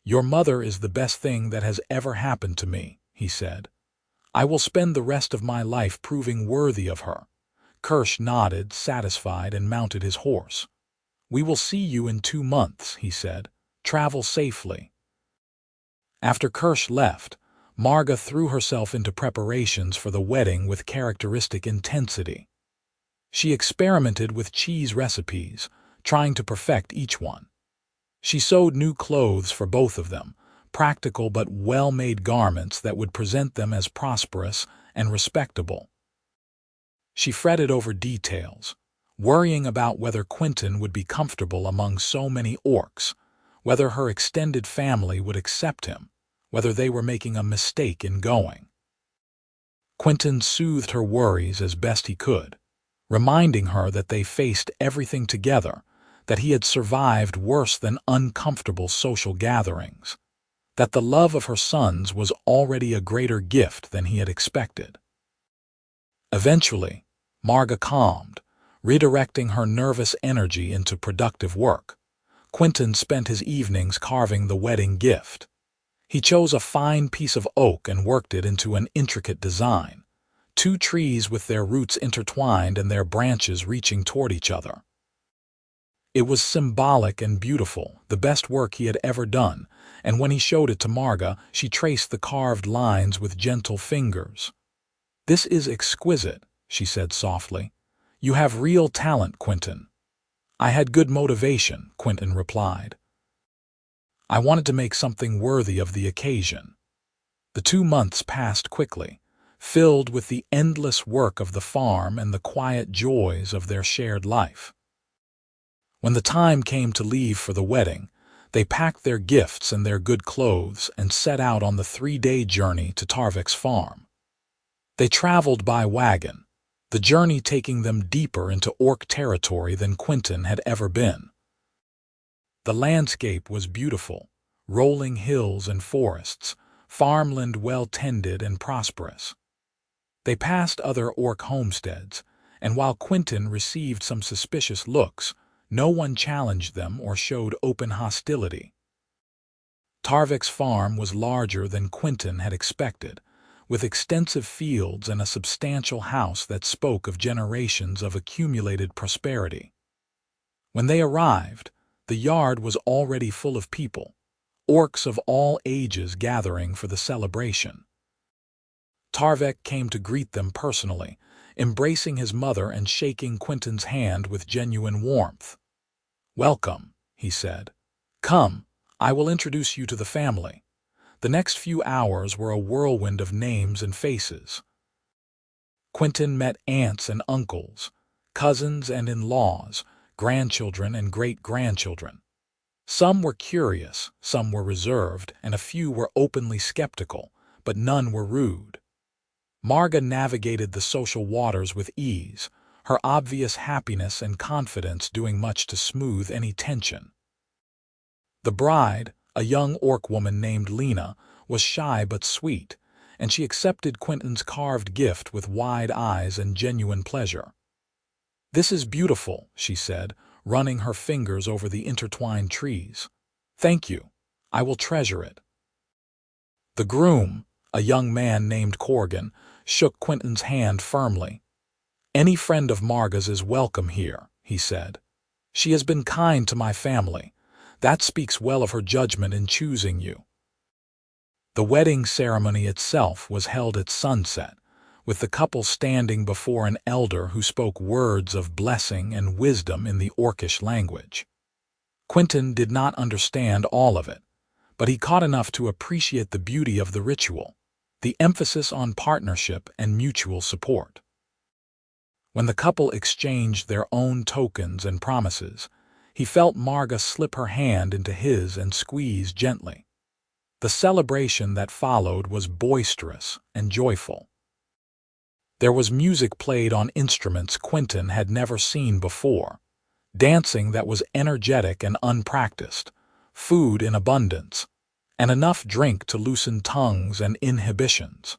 "Your mother is the best thing that has ever happened to me," he said. "I will spend the rest of my life proving worthy of her." Kirsch nodded, satisfied, and mounted his horse. "We will see you in 2 months," he said. "Travel safely." After Kirsch left, Marga threw herself into preparations for the wedding with characteristic intensity. She experimented with cheese recipes, trying to perfect each one. She sewed new clothes for both of them, practical but well-made garments that would present them as prosperous and respectable. She fretted over details, worrying about whether Quinton would be comfortable among so many orcs, whether her extended family would accept him, whether they were making a mistake in going. Quinton soothed her worries as best he could, reminding her that they faced everything together, that he had survived worse than uncomfortable social gatherings, that the love of her sons was already a greater gift than he had expected. Eventually, Marga calmed, redirecting her nervous energy into productive work. Quinton spent his evenings carving the wedding gift. He chose a fine piece of oak and worked it into an intricate design. two trees with their roots intertwined and their branches reaching toward each other. It was symbolic and beautiful, the best work he had ever done, and when he showed it to Marga, she traced the carved lines with gentle fingers. "This is exquisite," she said softly. "You have real talent, Quinton." "I had good motivation," Quinton replied. "I wanted to make something worthy of the occasion." The 2 months passed quickly, filled with the endless work of the farm and the quiet joys of their shared life. When the time came to leave for the wedding, they packed their gifts and their good clothes and set out on the 3-day journey to Tarvik's farm. They traveled by wagon, the journey taking them deeper into orc territory than Quinton had ever been. The landscape was beautiful, rolling hills and forests, farmland well-tended and prosperous. They passed other orc homesteads, and while Quinton received some suspicious looks, no one challenged them or showed open hostility. Tarvik's farm was larger than Quinton had expected, with extensive fields and a substantial house that spoke of generations of accumulated prosperity. When they arrived, the yard was already full of people, orcs of all ages gathering for the celebration. Tarvik came to greet them personally, embracing his mother and shaking Quinton's hand with genuine warmth. "Welcome," he said. "Come, I will introduce you to the family." The next few hours were a whirlwind of names and faces. Quinton met aunts and uncles, cousins and in-laws, grandchildren and great-grandchildren. Some were curious, some were reserved, and a few were openly skeptical, but none were rude. Marga navigated the social waters with ease, her obvious happiness and confidence doing much to smooth any tension. The bride, a young orc woman named Lena, was shy but sweet, and she accepted Quinton's carved gift with wide eyes and genuine pleasure. "This is beautiful," she said, running her fingers over the intertwined trees. "Thank you. I will treasure it." The groom, a young man named Corgan, shook Quinton's hand firmly. "Any friend of Marga's is welcome here," he said. "She has been kind to my family. That speaks well of her judgment in choosing you." The wedding ceremony itself was held at sunset, with the couple standing before an elder who spoke words of blessing and wisdom in the orcish language. Quinton did not understand all of it, but he caught enough to appreciate the beauty of the ritual, the emphasis on partnership and mutual support. When the couple exchanged their own tokens and promises, he felt Marga slip her hand into his and squeeze gently. The celebration that followed was boisterous and joyful. There was music played on instruments Quinton had never seen before, dancing that was energetic and unpracticed, food in abundance, and enough drink to loosen tongues and inhibitions.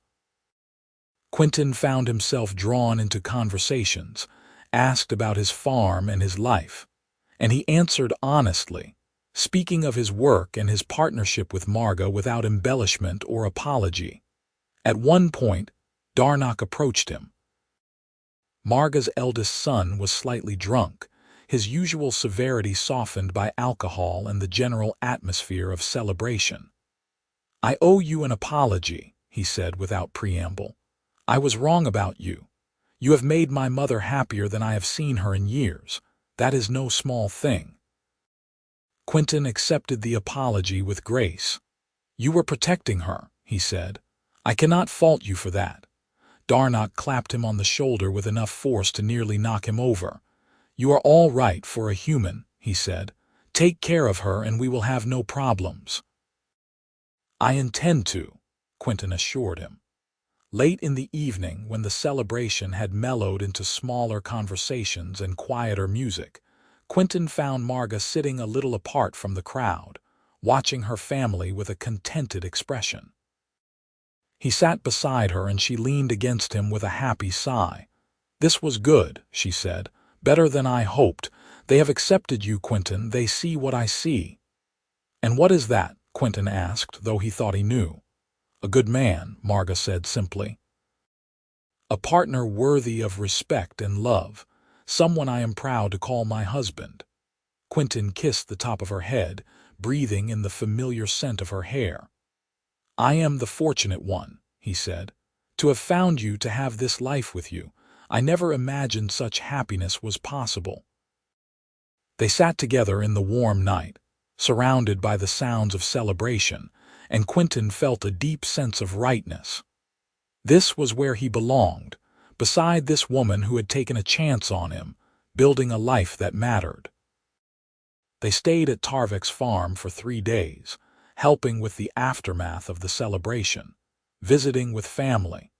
Quinton found himself drawn into conversations, asked about his farm and his life, and he answered honestly, speaking of his work and his partnership with Marga without embellishment or apology. At one point, Darnock approached him. Marga's eldest son was slightly drunk, his usual severity softened by alcohol and the general atmosphere of celebration. "I owe you an apology," he said without preamble. "I was wrong about you. You have made my mother happier than I have seen her in years. That is no small thing." Quinton accepted the apology with grace. "You were protecting her," he said. "I cannot fault you for that." Darnock clapped him on the shoulder with enough force to nearly knock him over. "You are all right for a human," he said. "Take care of her and we will have no problems." "I intend to," Quinton assured him. Late in the evening, when the celebration had mellowed into smaller conversations and quieter music, Quinton found Marga sitting a little apart from the crowd, watching her family with a contented expression. He sat beside her and she leaned against him with a happy sigh. "This was good," she said. "Better than I hoped. They have accepted you, Quinton. They see what I see." "And what is that?" Quinton asked, though he thought he knew. "A good man," Marga said simply. a partner worthy of respect and love, someone I am proud to call my husband." Quinton kissed the top of her head, breathing in the familiar scent of her hair. "I am the fortunate one," he said, "to have found you, to have this life with you. I never imagined such happiness was possible." They sat together in the warm night, surrounded by the sounds of celebration, and Quinton felt a deep sense of rightness. This was where he belonged, beside this woman who had taken a chance on him, building a life that mattered. They stayed at Tarvik's farm for 3 days, helping with the aftermath of the celebration, visiting with family,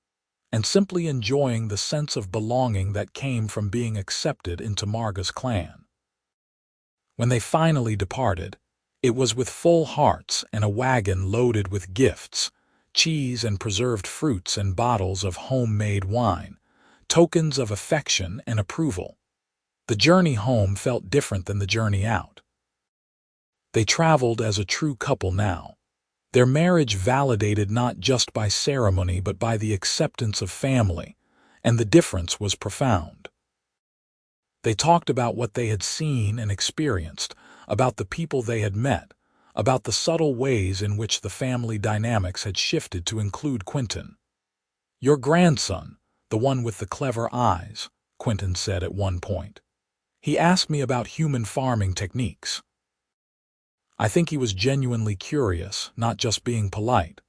and simply enjoying the sense of belonging that came from being accepted into Marga's clan. When they finally departed, it was with full hearts and a wagon loaded with gifts, cheese and preserved fruits and bottles of homemade wine, tokens of affection and approval. The journey home felt different than the journey out. They traveled as a true couple now, their marriage validated not just by ceremony but by the acceptance of family, and the difference was profound. They talked about what they had seen and experienced, about the people they had met, about the subtle ways in which the family dynamics had shifted to include Quinton. "Your grandson, the one with the clever eyes," Quinton said at one point. "He asked me about human farming techniques." "I think he was genuinely curious, not just being polite."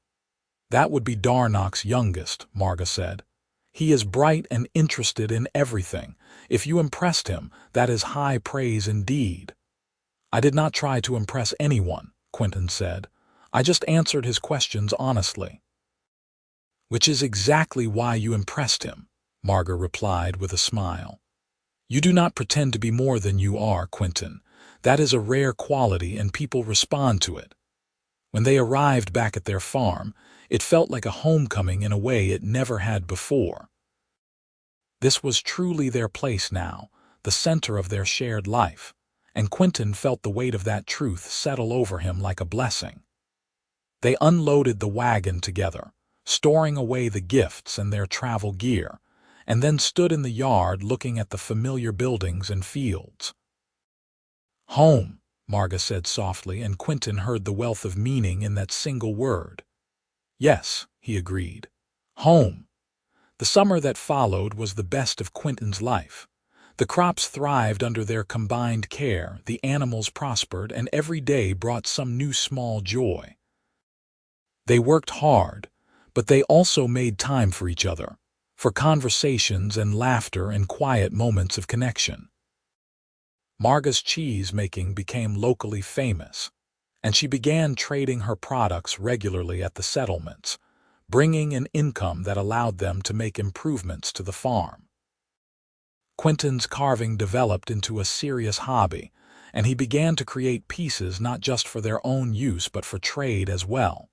"That would be Darnok's youngest," Marga said. "He is bright and interested in everything. If you impressed him, that is high praise indeed." "I did not try to impress anyone," Quinton said. "I just answered his questions honestly." "Which is exactly why you impressed him," Marga replied with a smile. "You do not pretend to be more than you are, Quinton. That is a rare quality and people respond to it." When they arrived back at their farm, it felt like a homecoming in a way it never had before. This was truly their place now, the center of their shared life, and Quinton felt the weight of that truth settle over him like a blessing. They unloaded the wagon together, storing away the gifts and their travel gear, and then stood in the yard looking at the familiar buildings and fields. "Home," Marga said softly, and Quinton heard the wealth of meaning in that single word. "Yes," he agreed. "Home." The summer that followed was the best of Quinton's life. The crops thrived under their combined care, the animals prospered, and every day brought some new small joy. They worked hard, but they also made time for each other, for conversations and laughter and quiet moments of connection. Marga's cheese-making became locally famous, and she began trading her products regularly at the settlements, bringing an income that allowed them to make improvements to the farm. Quinton's carving developed into a serious hobby, and he began to create pieces not just for their own use but for trade as well.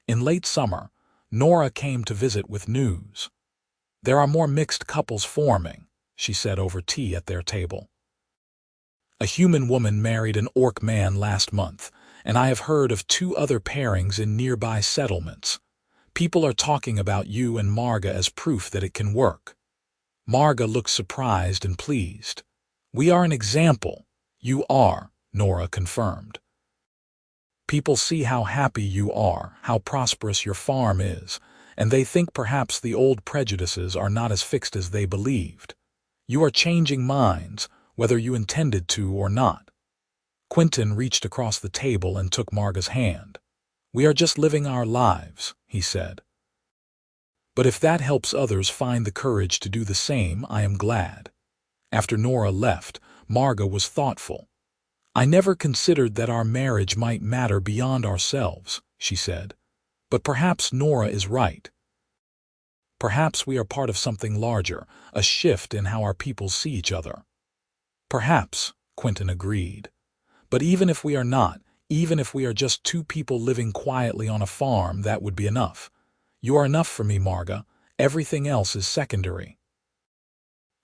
In late summer, Nora came to visit with news. "There are more mixed couples forming," she said over tea at their table. "A human woman married an orc man last month, and I have heard of 2 other pairings in nearby settlements. People are talking about you and Marga as proof that it can work." Marga looked surprised and pleased. "We are an example." "You are," Nora confirmed. "People see how happy you are, how prosperous your farm is, and they think perhaps the old prejudices are not as fixed as they believed. You are changing minds, whether you intended to or not." Quinton reached across the table and took Marga's hand. "We are just living our lives," he said. "But if that helps others find the courage to do the same, I am glad." After Nora left, Marga was thoughtful. "I never considered that our marriage might matter beyond ourselves," she said. "But perhaps Nora is right. Perhaps we are part of something larger, a shift in how our people see each other." "Perhaps," Quinton agreed. "But even if we are not, even if we are just 2 people living quietly on a farm, that would be enough. You are enough for me, Marga. Everything else is secondary."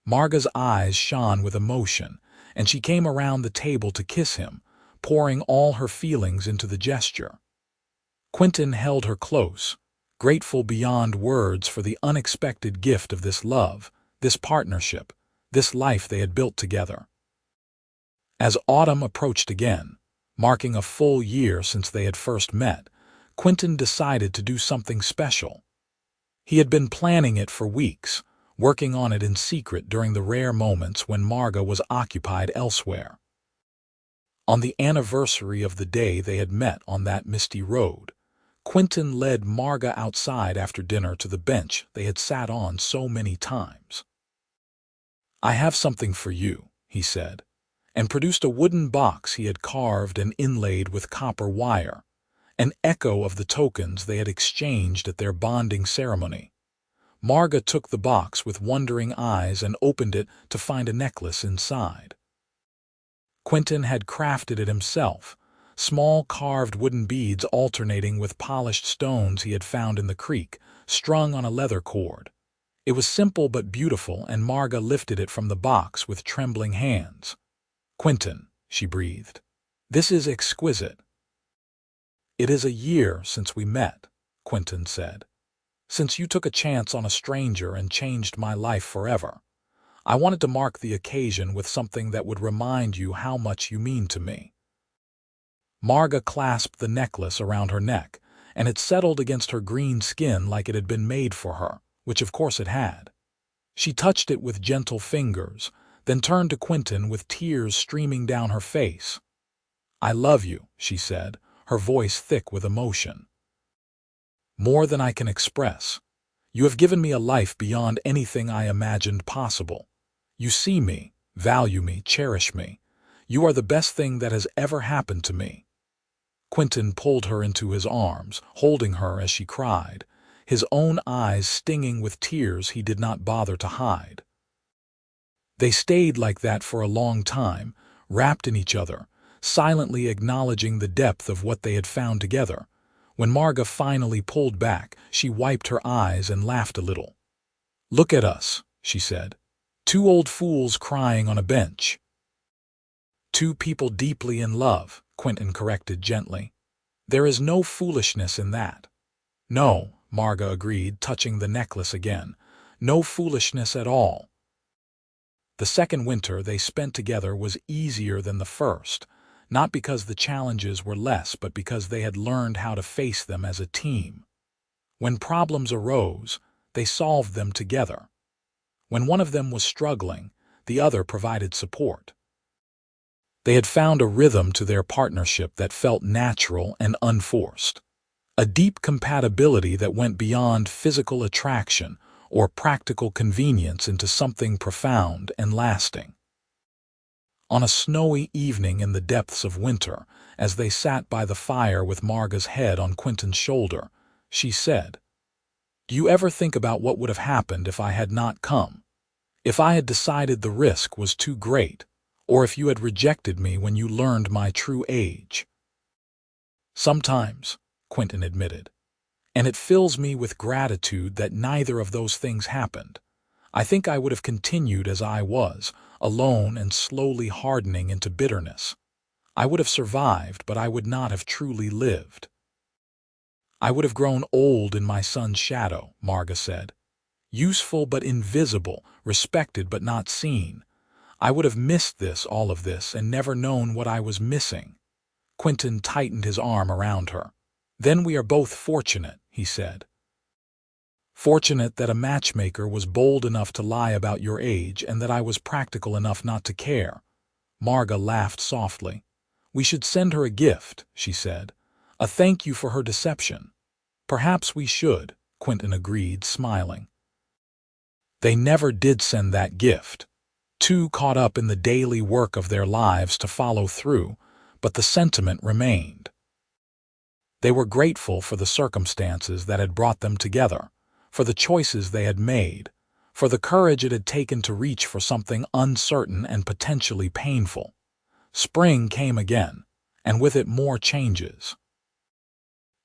Marga's eyes shone with emotion, and she came around the table to kiss him, pouring all her feelings into the gesture. Quinton held her close, grateful beyond words for the unexpected gift of this love, this partnership, this life they had built together. As autumn approached again, marking a full year since they had first met, Quinton decided to do something special. He had been planning it for weeks, working on it in secret during the rare moments when Marga was occupied elsewhere. On the anniversary of the day they had met on that misty road, Quinton led Marga outside after dinner to the bench they had sat on so many times. "I have something for you," he said, and produced a wooden box he had carved and inlaid with copper wire, an echo of the tokens they had exchanged at their bonding ceremony. Marga took the box with wondering eyes and opened it to find a necklace inside. Quinton had crafted it himself, small carved wooden beads alternating with polished stones he had found in the creek, strung on a leather cord. It was simple but beautiful, and Marga lifted it from the box with trembling hands. "Quinton," she breathed, "this is exquisite." "It is a year since we met," Quinton said. "Since you took a chance on a stranger and changed my life forever. I wanted to mark the occasion with something that would remind you how much you mean to me." Marga clasped the necklace around her neck, and it settled against her green skin like it had been made for her, which of course it had. She touched it with gentle fingers, then turned to Quinton with tears streaming down her face. "I love you," she said, her voice thick with emotion. "More than I can express. You have given me a life beyond anything I imagined possible. You see me, value me, cherish me. You are the best thing that has ever happened to me." Quinton pulled her into his arms, holding her as she cried, his own eyes stinging with tears he did not bother to hide. They stayed like that for a long time, wrapped in each other, silently acknowledging the depth of what they had found together. When Marga finally pulled back, she wiped her eyes and laughed a little. "Look at us," she said. "Two old fools crying on a bench." "Two people deeply in love," Quinton corrected gently. "There is no foolishness in that." "No," Marga agreed, touching the necklace again. "No foolishness at all." The second winter they spent together was easier than the first, not because the challenges were less, but because they had learned how to face them as a team. When problems arose, they solved them together. When one of them was struggling, the other provided support. They had found a rhythm to their partnership that felt natural and unforced, a deep compatibility that went beyond physical attraction or practical convenience into something profound and lasting. On a snowy evening in the depths of winter, as they sat by the fire with Marga's head on Quinton's shoulder, she said, "Do you ever think about what would have happened if I had not come? If I had decided the risk was too great, or if you had rejected me when you learned my true age?" "Sometimes," Quinton admitted, "and it fills me with gratitude that neither of those things happened. I think I would have continued as I was, alone and slowly hardening into bitterness. I would have survived, but I would not have truly lived." "I would have grown old in my son's shadow," Marga said. "Useful but invisible, respected but not seen. I would have missed all of this, and never known what I was missing." Quinton tightened his arm around her. "Then we are both fortunate," he said. "Fortunate that a matchmaker was bold enough to lie about your age and that I was practical enough not to care." Marga laughed softly. "We should send her a gift," she said. "A thank you for her deception." "Perhaps we should," Quinton agreed, smiling. They never did send that gift, too caught up in the daily work of their lives to follow through, but the sentiment remained. They were grateful for the circumstances that had brought them together, for the choices they had made, for the courage it had taken to reach for something uncertain and potentially painful. Spring came again, and with it more changes.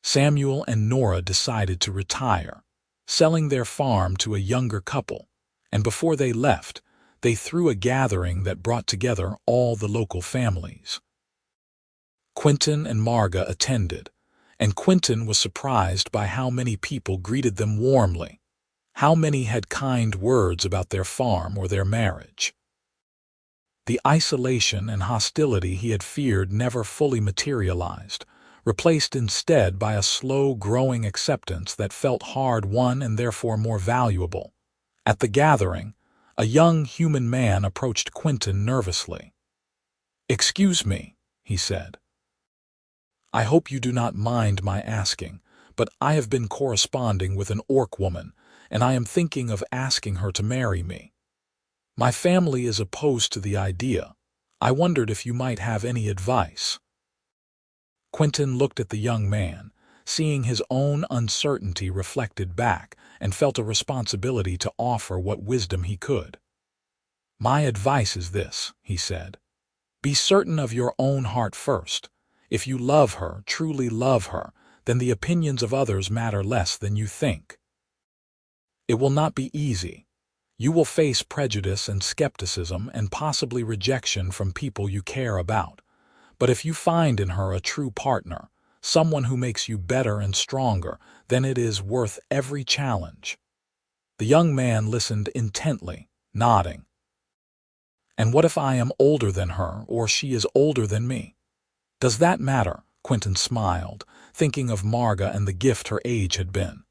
Samuel and Nora decided to retire, selling their farm to a younger couple, and before they left, they threw a gathering that brought together all the local families. Quinton and Marga attended, and Quinton was surprised by how many people greeted them warmly. How many had kind words about their farm or their marriage. The isolation and hostility he had feared never fully materialized, replaced instead by a slow-growing acceptance that felt hard-won and therefore more valuable. At the gathering, a young human man approached Quinton nervously. "Excuse me," he said. "I hope you do not mind my asking, but I have been corresponding with an orc woman, and I am thinking of asking her to marry me. My family is opposed to the idea. I wondered if you might have any advice." Quinton looked at the young man, seeing his own uncertainty reflected back, and felt a responsibility to offer what wisdom he could. "My advice is this," he said. "Be certain of your own heart first. If you love her, truly love her, then the opinions of others matter less than you think. It will not be easy. You will face prejudice and skepticism and possibly rejection from people you care about. But if you find in her a true partner, someone who makes you better and stronger, then it is worth every challenge." The young man listened intently, nodding. "And what if I am older than her, or she is older than me? Does that matter?" Quinton smiled, thinking of Marga and the gift her age had been.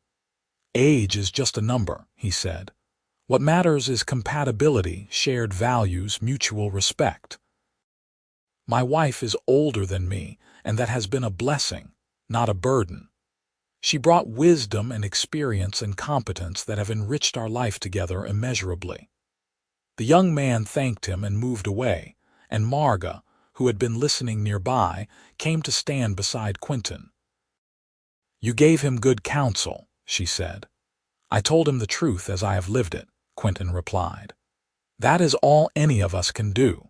"Age is just a number," he said. "What matters is compatibility, shared values, mutual respect. My wife is older than me, and that has been a blessing, not a burden. She brought wisdom and experience and competence that have enriched our life together immeasurably." The young man thanked him and moved away, and Marga, who had been listening nearby, came to stand beside Quinton. "You gave him good counsel," she said. "I told him the truth as I have lived it," Quinton replied. "That is all any of us can do."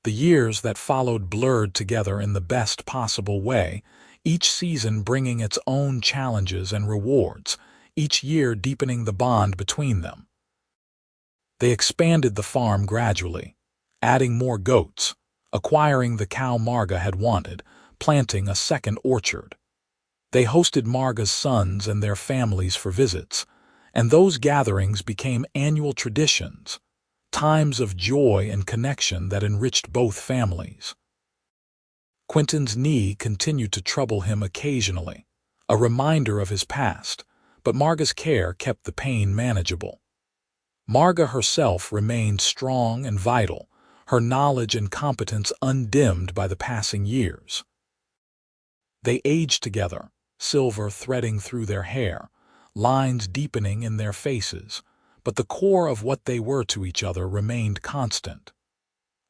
The years that followed blurred together in the best possible way, each season bringing its own challenges and rewards, each year deepening the bond between them. They expanded the farm gradually, adding more goats, acquiring the cow Marga had wanted, planting a second orchard. They hosted Marga's sons and their families for visits, and those gatherings became annual traditions, times of joy and connection that enriched both families. Quinton's knee continued to trouble him occasionally, a reminder of his past, but Marga's care kept the pain manageable. Marga herself remained strong and vital, her knowledge and competence undimmed by the passing years. They aged together, silver threading through their hair, lines deepening in their faces, but the core of what they were to each other remained constant.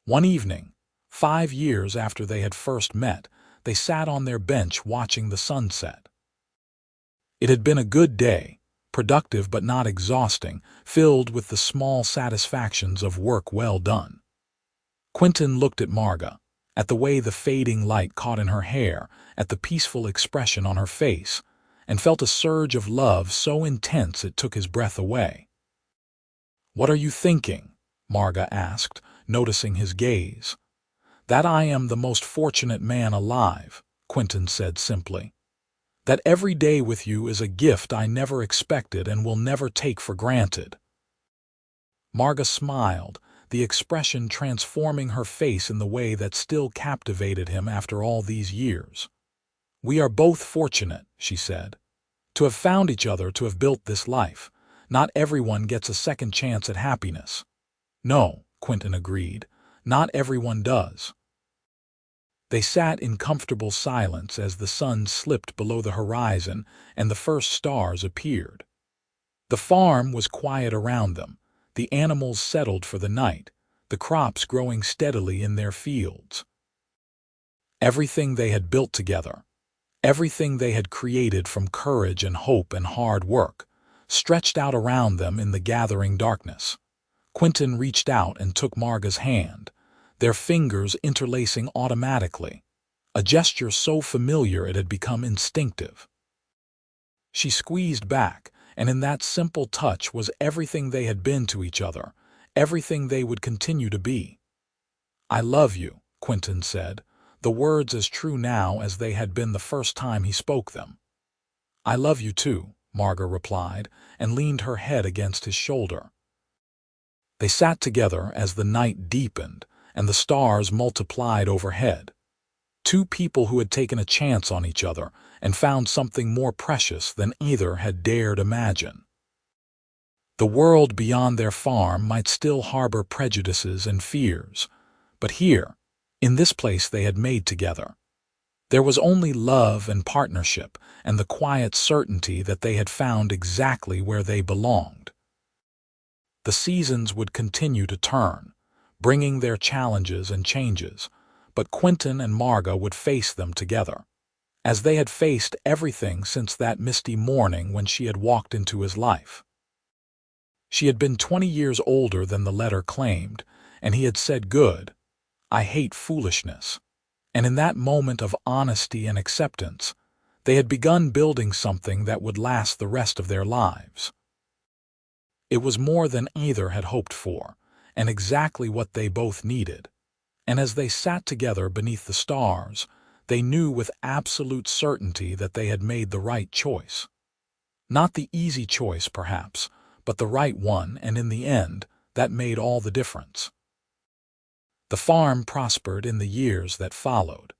One evening, 5 years after they had first met, they sat on their bench watching the sunset. It had been a good day, productive but not exhausting, filled with the small satisfactions of work well done. Quinton looked at Marga, at the way the fading light caught in her hair, at the peaceful expression on her face, and felt a surge of love so intense it took his breath away. "What are you thinking?" Marga asked, noticing his gaze. "That I am the most fortunate man alive," Quinton said simply. "That every day with you is a gift I never expected and will never take for granted." Marga smiled, the expression transforming her face in the way that still captivated him after all these years. "We are both fortunate," she said, "to have found each other, to have built this life. Not everyone gets a second chance at happiness." "No," Quinton agreed, "not everyone does." They sat in comfortable silence as the sun slipped below the horizon and the first stars appeared. The farm was quiet around them, the animals settled for the night, the crops growing steadily in their fields. Everything they had built together, everything they had created from courage and hope and hard work, stretched out around them in the gathering darkness. Quinton reached out and took Marga's hand, their fingers interlacing automatically, a gesture so familiar it had become instinctive. She squeezed back, and in that simple touch was everything they had been to each other, everything they would continue to be. "I love you," Quinton said, the words as true now as they had been the first time he spoke them. "I love you too," Marga replied, and leaned her head against his shoulder. They sat together as the night deepened and the stars multiplied overhead. Two people who had taken a chance on each other and found something more precious than either had dared imagine. The world beyond their farm might still harbor prejudices and fears, but here, in this place they had made together, there was only love and partnership and the quiet certainty that they had found exactly where they belonged. The seasons would continue to turn, bringing their challenges and changes, but Quinton and Marga would face them together, as they had faced everything since that misty morning when she had walked into his life. She had been 20 years older than the letter claimed, and he had said, "Good, I hate foolishness." And in that moment of honesty and acceptance, they had begun building something that would last the rest of their lives. It was more than either had hoped for, and exactly what they both needed. And as they sat together beneath the stars, they knew with absolute certainty that they had made the right choice. Not the easy choice, perhaps, but the right one, and in the end, that made all the difference. The farm prospered in the years that followed,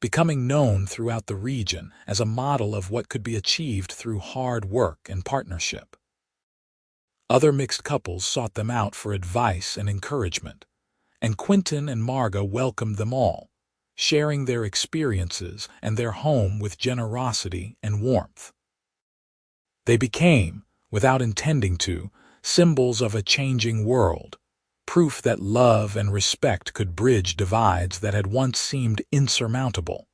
becoming known throughout the region as a model of what could be achieved through hard work and partnership. Other mixed couples sought them out for advice and encouragement, and Quinton and Marga welcomed them all, sharing their experiences and their home with generosity and warmth. They became, without intending to, symbols of a changing world, proof that love and respect could bridge divides that had once seemed insurmountable.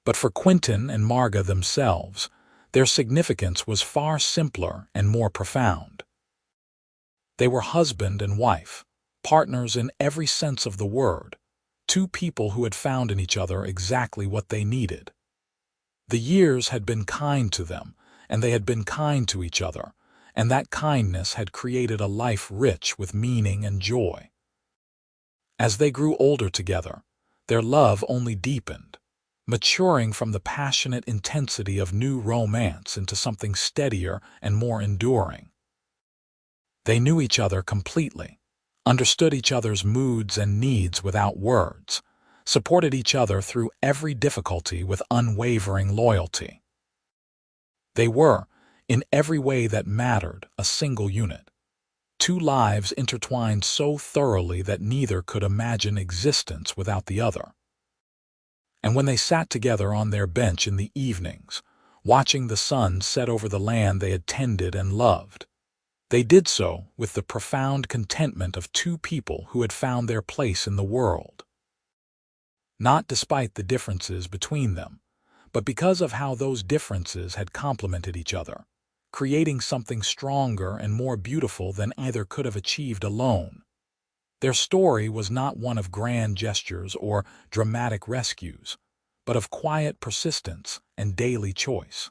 But for Quinton and Marga themselves, their significance was far simpler and more profound. They were husband and wife, partners in every sense of the word, two people who had found in each other exactly what they needed. The years had been kind to them, and they had been kind to each other, and that kindness had created a life rich with meaning and joy. As they grew older together, their love only deepened, maturing from the passionate intensity of new romance into something steadier and more enduring. They knew each other completely, understood each other's moods and needs without words, supported each other through every difficulty with unwavering loyalty. They were, in every way that mattered, a single unit. Two lives intertwined so thoroughly that neither could imagine existence without the other. And when they sat together on their bench in the evenings, watching the sun set over the land they had tended and loved, they did so with the profound contentment of two people who had found their place in the world. Not despite the differences between them, but because of how those differences had complemented each other, creating something stronger and more beautiful than either could have achieved alone. Their story was not one of grand gestures or dramatic rescues, but of quiet persistence and daily choice.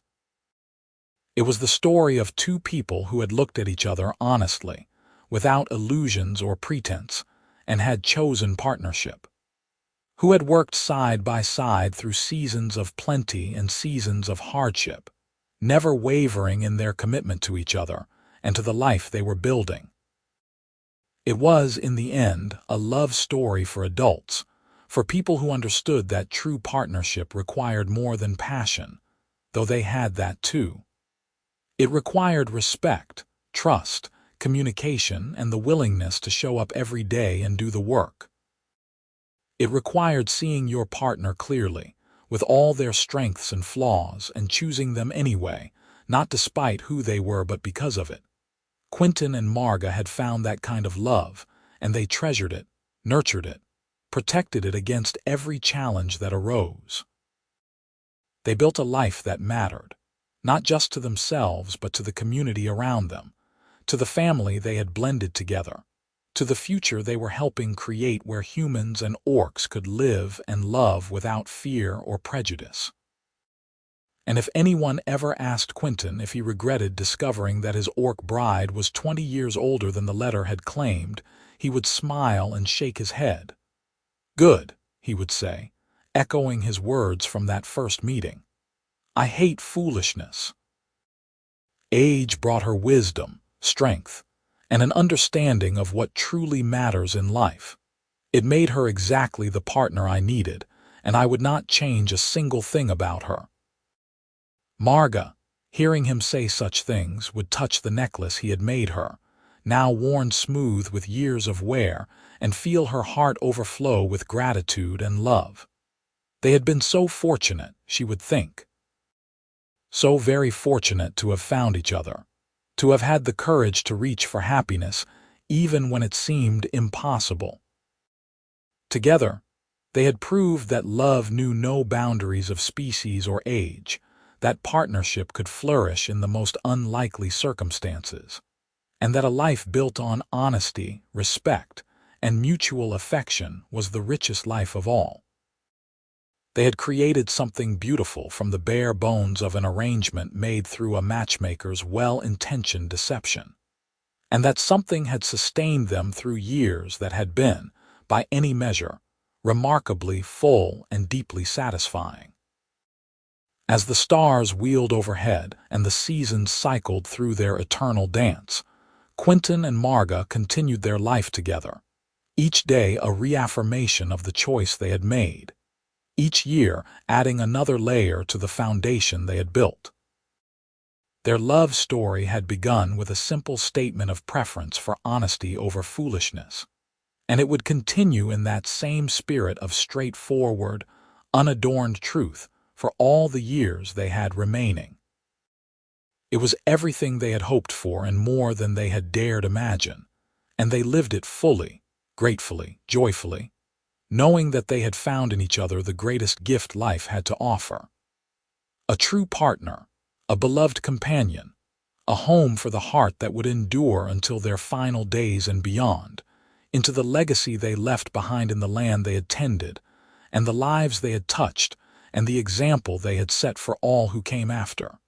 It was the story of two people who had looked at each other honestly, without illusions or pretense, and had chosen partnership. Who had worked side by side through seasons of plenty and seasons of hardship, never wavering in their commitment to each other and to the life they were building. It was, in the end, a love story for adults, for people who understood that true partnership required more than passion, though they had that too. It required respect, trust, communication, and the willingness to show up every day and do the work. It required seeing your partner clearly, with all their strengths and flaws, and choosing them anyway, not despite who they were but because of it. Quinton and Marga had found that kind of love, and they treasured it, nurtured it, protected it against every challenge that arose. They built a life that mattered, not just to themselves but to the community around them, to the family they had blended together, to the future they were helping create where humans and orcs could live and love without fear or prejudice. And if anyone ever asked Quinton if he regretted discovering that his orc bride was 20 years older than the letter had claimed, he would smile and shake his head. "Good," he would say, echoing his words from that first meeting. I hate foolishness. Age brought her wisdom, strength, and an understanding of what truly matters in life. It made her exactly the partner I needed, and I would not change a single thing about her. Marga, hearing him say such things, would touch the necklace he had made her, now worn smooth with years of wear, and feel her heart overflow with gratitude and love. They had been so fortunate, she would think. So very fortunate to have found each other, to have had the courage to reach for happiness even when it seemed impossible. Together, they had proved that love knew no boundaries of species or age, that partnership could flourish in the most unlikely circumstances, and that a life built on honesty, respect, and mutual affection was the richest life of all. They had created something beautiful from the bare bones of an arrangement made through a matchmaker's well-intentioned deception, and that something had sustained them through years that had been, by any measure, remarkably full and deeply satisfying. As the stars wheeled overhead and the seasons cycled through their eternal dance, Quinton and Marga continued their life together, each day a reaffirmation of the choice they had made, each year adding another layer to the foundation they had built. Their love story had begun with a simple statement of preference for honesty over foolishness, and it would continue in that same spirit of straightforward, unadorned truth for all the years they had remaining. It was everything they had hoped for and more than they had dared imagine, and they lived it fully, gratefully, joyfully, knowing that they had found in each other the greatest gift life had to offer. A true partner, a beloved companion, a home for the heart that would endure until their final days and beyond, into the legacy they left behind in the land they had tended, and the lives they had touched, and the example they had set for all who came after.